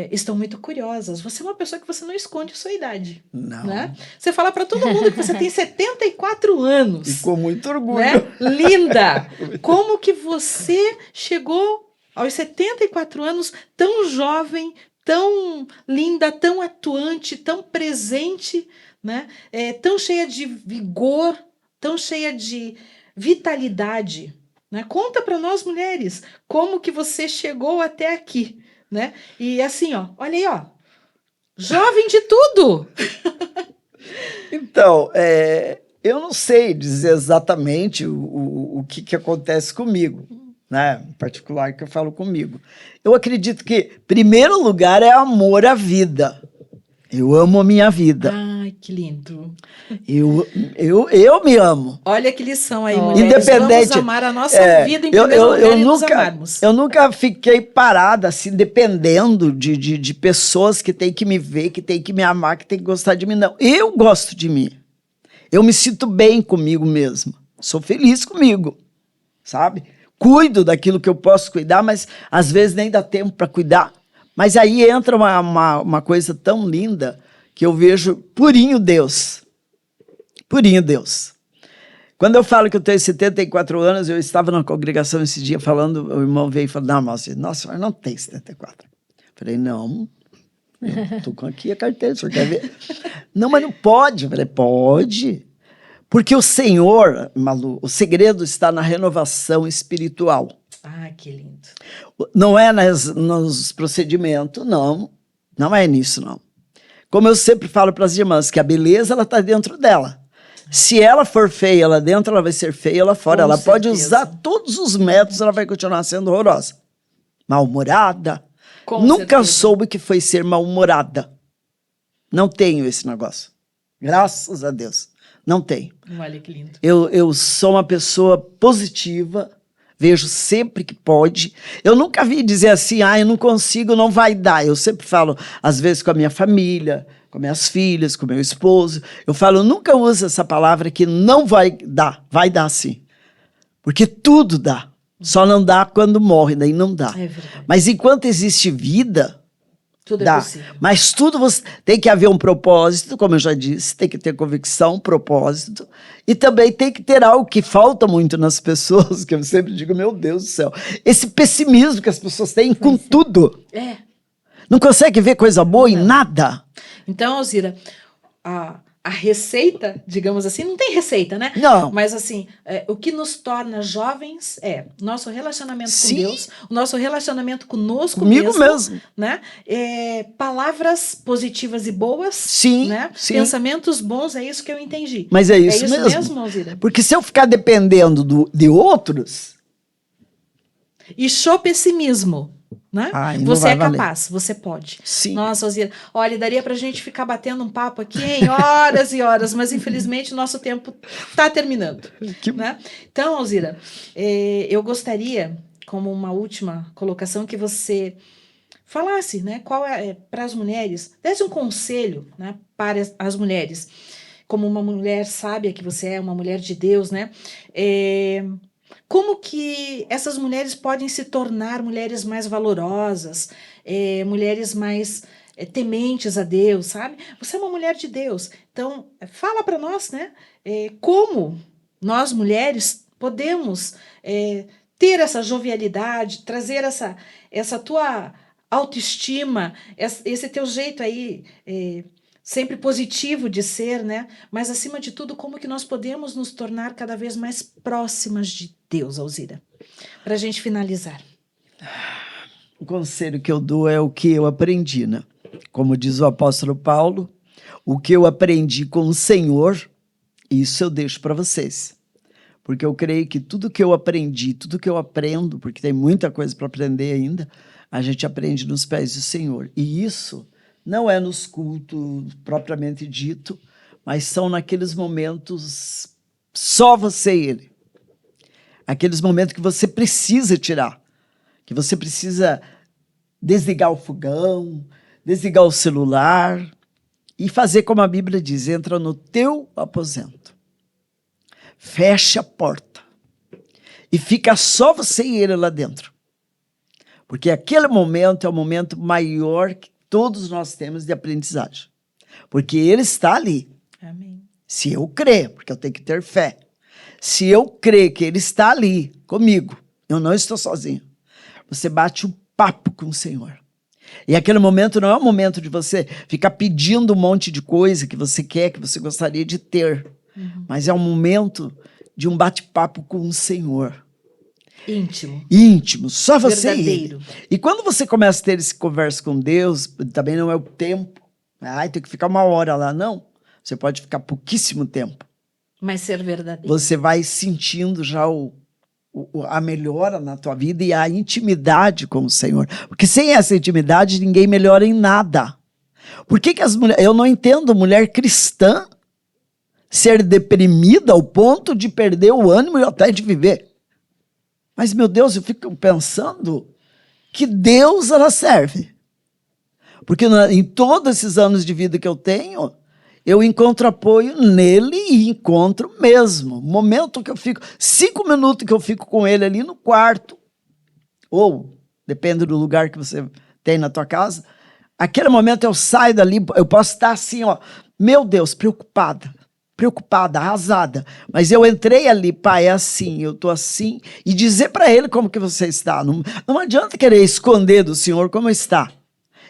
estão muito curiosas. Você é uma pessoa que você não esconde a sua idade. Não. Né? Você fala para todo mundo que você tem 74 anos. E com muito orgulho. Né? Linda! Como que você chegou aos 74 anos, tão jovem, tão linda, tão atuante, tão presente, né? Tão cheia de vigor, tão cheia de vitalidade. Né? Conta para nós, mulheres, como que você chegou até aqui. Né? E assim, ó, olha aí, ó, jovem de tudo! Então, eu não sei dizer exatamente o que acontece comigo. Né? Em particular que eu falo comigo. Eu acredito que, primeiro lugar, é amor à vida. Eu amo a minha vida. Ai, que lindo. Eu me amo. Olha que lição aí, Oh. mulheres. Independente. Vamos amar a nossa vida em primeiro lugar e nos amarmos. Eu nunca fiquei parada, assim, dependendo de pessoas que têm que me ver, que têm que me amar, que têm que gostar de mim. Não, eu gosto de mim. Eu me sinto bem comigo mesmo. Sou feliz comigo, sabe? Cuido daquilo que eu posso cuidar, mas às vezes nem dá tempo para cuidar. Mas aí entra uma coisa tão linda que eu vejo purinho Deus. Purinho Deus. Quando eu falo que eu tenho 74 anos, eu estava numa congregação esse dia falando, o irmão veio e falou, não, mas nossa, eu não tenho 74. Eu falei, não, eu estou com aqui a carteira, o senhor quer ver? Não, mas não pode. Eu falei, pode. Porque o Senhor, Malu, o segredo está na renovação espiritual. Ah, que lindo. Não é nos procedimentos, não. Não é nisso, não. Como eu sempre falo para as irmãs, que a beleza ela está dentro dela. Se ela for feia lá dentro, ela vai ser feia lá fora. Com ela certeza. pode usar todos os métodos, ela vai continuar sendo horrorosa. Mal-humorada. Com Nunca certeza. soube que foi ser mal-humorada. Não tenho esse negócio. Graças a Deus. Não tenho. Olha que lindo. Eu sou uma pessoa positiva, vejo sempre que pode. Eu nunca vi dizer assim, eu não consigo, não vai dar. Eu sempre falo, às vezes com a minha família, com minhas filhas, com meu esposo. Eu falo, nunca uso essa palavra que não vai dar sim. Porque tudo dá. Só não dá quando morre, daí não dá. É verdade. Mas enquanto existe vida, Tudo é dá. possível. Mas tudo você tem que haver um propósito, como eu já disse, tem que ter convicção, propósito, e também tem que ter algo que falta muito nas pessoas, que eu sempre digo, meu Deus do céu, esse pessimismo que as pessoas têm com tudo. É. Não consegue ver coisa boa em nada. Então, Alzira, a receita, digamos assim, não tem receita, né? Não. Mas assim, o que nos torna jovens é nosso relacionamento com Sim. Deus, o nosso relacionamento conosco Comigo mesmo. né? Palavras positivas e boas, Sim, né? sim. Pensamentos bons, é isso que eu entendi. Mas é isso, mesmo, Alzira? Porque se eu ficar dependendo de outros... E show pessimismo, né? Ai, não Você vai é valer. capaz, você pode. Sim. Nossa, Alzira, olha, daria pra gente ficar batendo um papo aqui em horas e horas, mas infelizmente o nosso tempo tá terminando, né? Então, Alzira, eu gostaria, como uma última colocação, que você falasse, né, qual para as mulheres, desse um conselho, né, para as mulheres, como uma mulher sábia que você é, uma mulher de Deus, né? Como que essas mulheres podem se tornar mulheres mais valorosas, mulheres mais tementes a Deus, sabe? Você é uma mulher de Deus, então fala para nós, né? Como nós mulheres podemos ter essa jovialidade, trazer essa tua autoestima, esse teu jeito aí sempre positivo de ser, né? Mas, acima de tudo, como que nós podemos nos tornar cada vez mais próximas de Deus, Alzira? Para a gente finalizar. O conselho que eu dou é o que eu aprendi, né? Como diz o apóstolo Paulo, o que eu aprendi com o Senhor, isso eu deixo para vocês. Porque eu creio que tudo que eu aprendi, tudo que eu aprendo, porque tem muita coisa para aprender ainda, a gente aprende nos pés do Senhor. E isso não é nos cultos propriamente dito, mas são naqueles momentos só você e Ele. Aqueles momentos que você precisa tirar, que você precisa desligar o fogão, desligar o celular e fazer como a Bíblia diz, entra no teu aposento, fecha a porta e fica só você e Ele lá dentro. Porque aquele momento é o momento maior que todos nós temos de aprendizagem. Porque Ele está ali. Amém. Se eu crer, porque eu tenho que ter fé. Se eu crer que Ele está ali comigo, eu não estou sozinho. Você bate um papo com o Senhor. E aquele momento não é um momento de você ficar pedindo um monte de coisa que você quer, que você gostaria de ter. Mas é um momento de um bate-papo com o Senhor. Íntimo, só você verdadeiro. E Ele. E quando você começa a ter esse conversa com Deus, também não é o tempo. Tem que ficar 1 hora lá, não. Você pode ficar pouquíssimo tempo. Mas ser verdadeiro. Você vai sentindo já a melhora na tua vida e a intimidade com o Senhor. Porque sem essa intimidade, ninguém melhora em nada. Por que as mulheres... Eu não entendo mulher cristã ser deprimida ao ponto de perder o ânimo e até de viver. Mas, meu Deus, eu fico pensando que Deus ela serve. Porque em todos esses anos de vida que eu tenho, eu encontro apoio nele e encontro mesmo. Momento que eu fico, 5 minutos que eu fico com ele ali no quarto, ou, depende do lugar que você tem na tua casa, aquele momento eu saio dali, eu posso estar assim, ó, meu Deus, preocupada, arrasada. Mas eu entrei ali, pai, é assim, eu tô assim, e dizer para ele como que você está. Não adianta querer esconder do Senhor como está.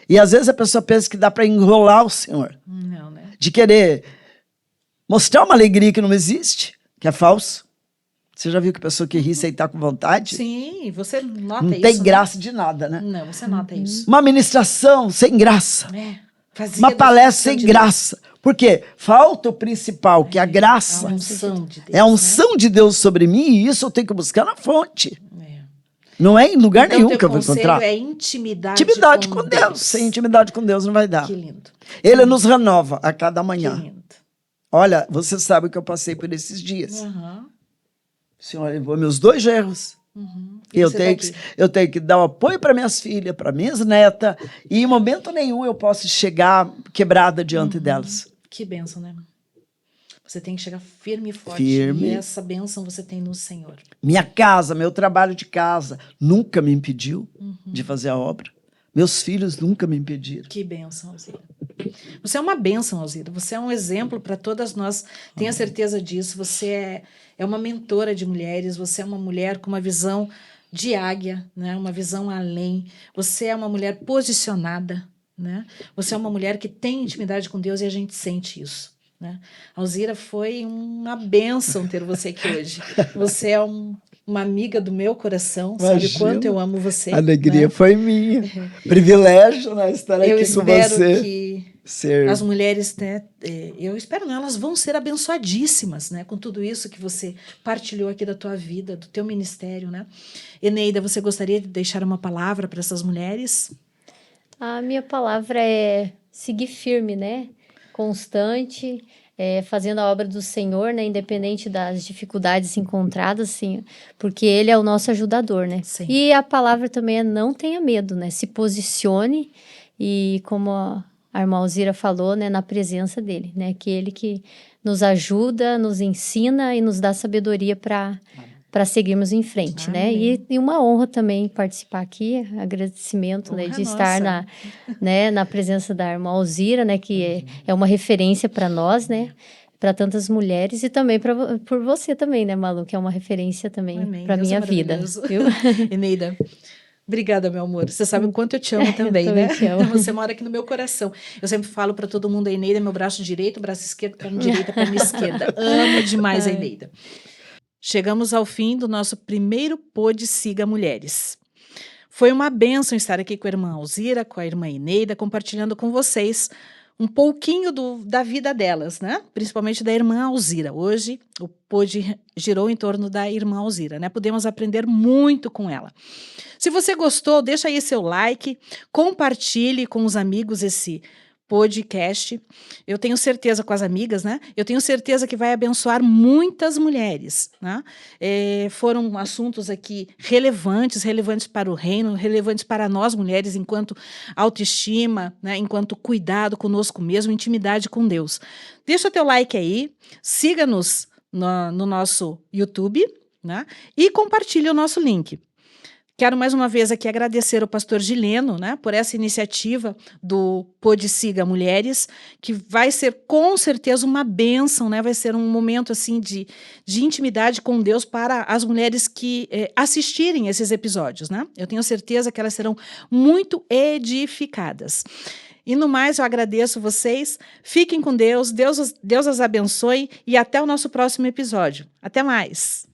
E às vezes a pessoa pensa que dá para enrolar o Senhor. Não, né? De querer mostrar uma alegria que não existe, que é falso. Você já viu que a pessoa que ri sem estar com vontade? Sim, você nota não isso. Tem graça de nada, né? Não, você nota isso. Uma ministração sem graça. Fazia uma palestra sem graça. Por quê? Falta o principal, que é a graça. A unção de Deus. É a unção de Deus sobre mim e isso eu tenho que buscar na fonte. Não é em lugar então, nenhum que eu vou encontrar. É intimidade com Deus. Sem intimidade com Deus não vai dar. Que lindo. Ele nos renova a cada manhã. Que lindo. Olha, você sabe que eu passei por esses dias. O Senhor levou meus 2 gerros. Eu tenho que dar o apoio para minhas filhas, para minhas netas, e em momento nenhum eu posso chegar quebrada diante delas. Que bênção, né? Você tem que chegar firme e forte. Firme. E essa bênção você tem no Senhor. Minha casa, meu trabalho de casa, nunca me impediu de fazer a obra. Meus filhos nunca me impediram. Que bênção, Alzira. Você é uma bênção, Alzira. Você é um exemplo para todas nós. Tenha certeza disso. Você é uma mentora de mulheres. Você é uma mulher com uma visão de águia, né? Uma visão além. Você é uma mulher posicionada, né? Você é uma mulher que tem intimidade com Deus e a gente sente isso, né? Alzira, foi uma bênção ter você aqui hoje. Você é uma amiga do meu coração, sabe Imagina. quanto eu amo você. A alegria né? foi minha. Privilégio, né, estar Eu aqui com espero você. que Ser... as mulheres, né, eu espero, não, elas vão ser abençoadíssimas, né, com tudo isso que você partilhou aqui da tua vida, do teu ministério, né? Eneida, você gostaria de deixar uma palavra para essas mulheres? A minha palavra é seguir firme, né? Constante, fazendo a obra do Senhor, né? Independente das dificuldades encontradas, sim, porque Ele é o nosso ajudador, né? Sim. E a palavra também é não tenha medo, né? Se posicione e, como a irmã Alzira falou, né? Na presença dEle, né? Que Ele que nos ajuda, nos ensina e nos dá sabedoria para seguirmos em frente, né? E uma honra também participar aqui, agradecimento, né, de estar na presença da irmã Alzira, né, que é uma referência para nós, né, para tantas mulheres e também por você também, né, Malu, que é uma referência também para minha vida. Viu? Eneida, obrigada, meu amor. Você sabe o quanto eu te amo também, né? Te amo. Você mora aqui no meu coração. Eu sempre falo para todo mundo, a Eneida é meu braço direito, braço esquerdo, perna direita, perna esquerda. Amo demais a Eneida. Chegamos ao fim do nosso primeiro Pod Siga Mulheres. Foi uma bênção estar aqui com a irmã Alzira, com a irmã Eneida, compartilhando com vocês um pouquinho da vida delas, né? Principalmente da irmã Alzira. Hoje o Pod girou em torno da irmã Alzira, né? Podemos aprender muito com ela. Se você gostou, deixa aí seu like, compartilhe com os amigos esse podcast. Eu tenho certeza, com as amigas, né? Eu tenho certeza que vai abençoar muitas mulheres, né? Foram assuntos aqui relevantes para o reino, relevantes para nós mulheres, enquanto autoestima, né? Enquanto cuidado conosco mesmo, intimidade com Deus. Deixa teu like aí, siga-nos no nosso YouTube, né? E compartilhe o nosso link. Quero mais uma vez aqui agradecer ao pastor Gileno, né, por essa iniciativa do Pod Siga Mulheres, que vai ser com certeza uma bênção, né, vai ser um momento assim de intimidade com Deus para as mulheres que assistirem esses episódios, né? Eu tenho certeza que elas serão muito edificadas. E no mais, eu agradeço vocês, fiquem com Deus, Deus as abençoe e até o nosso próximo episódio. Até mais!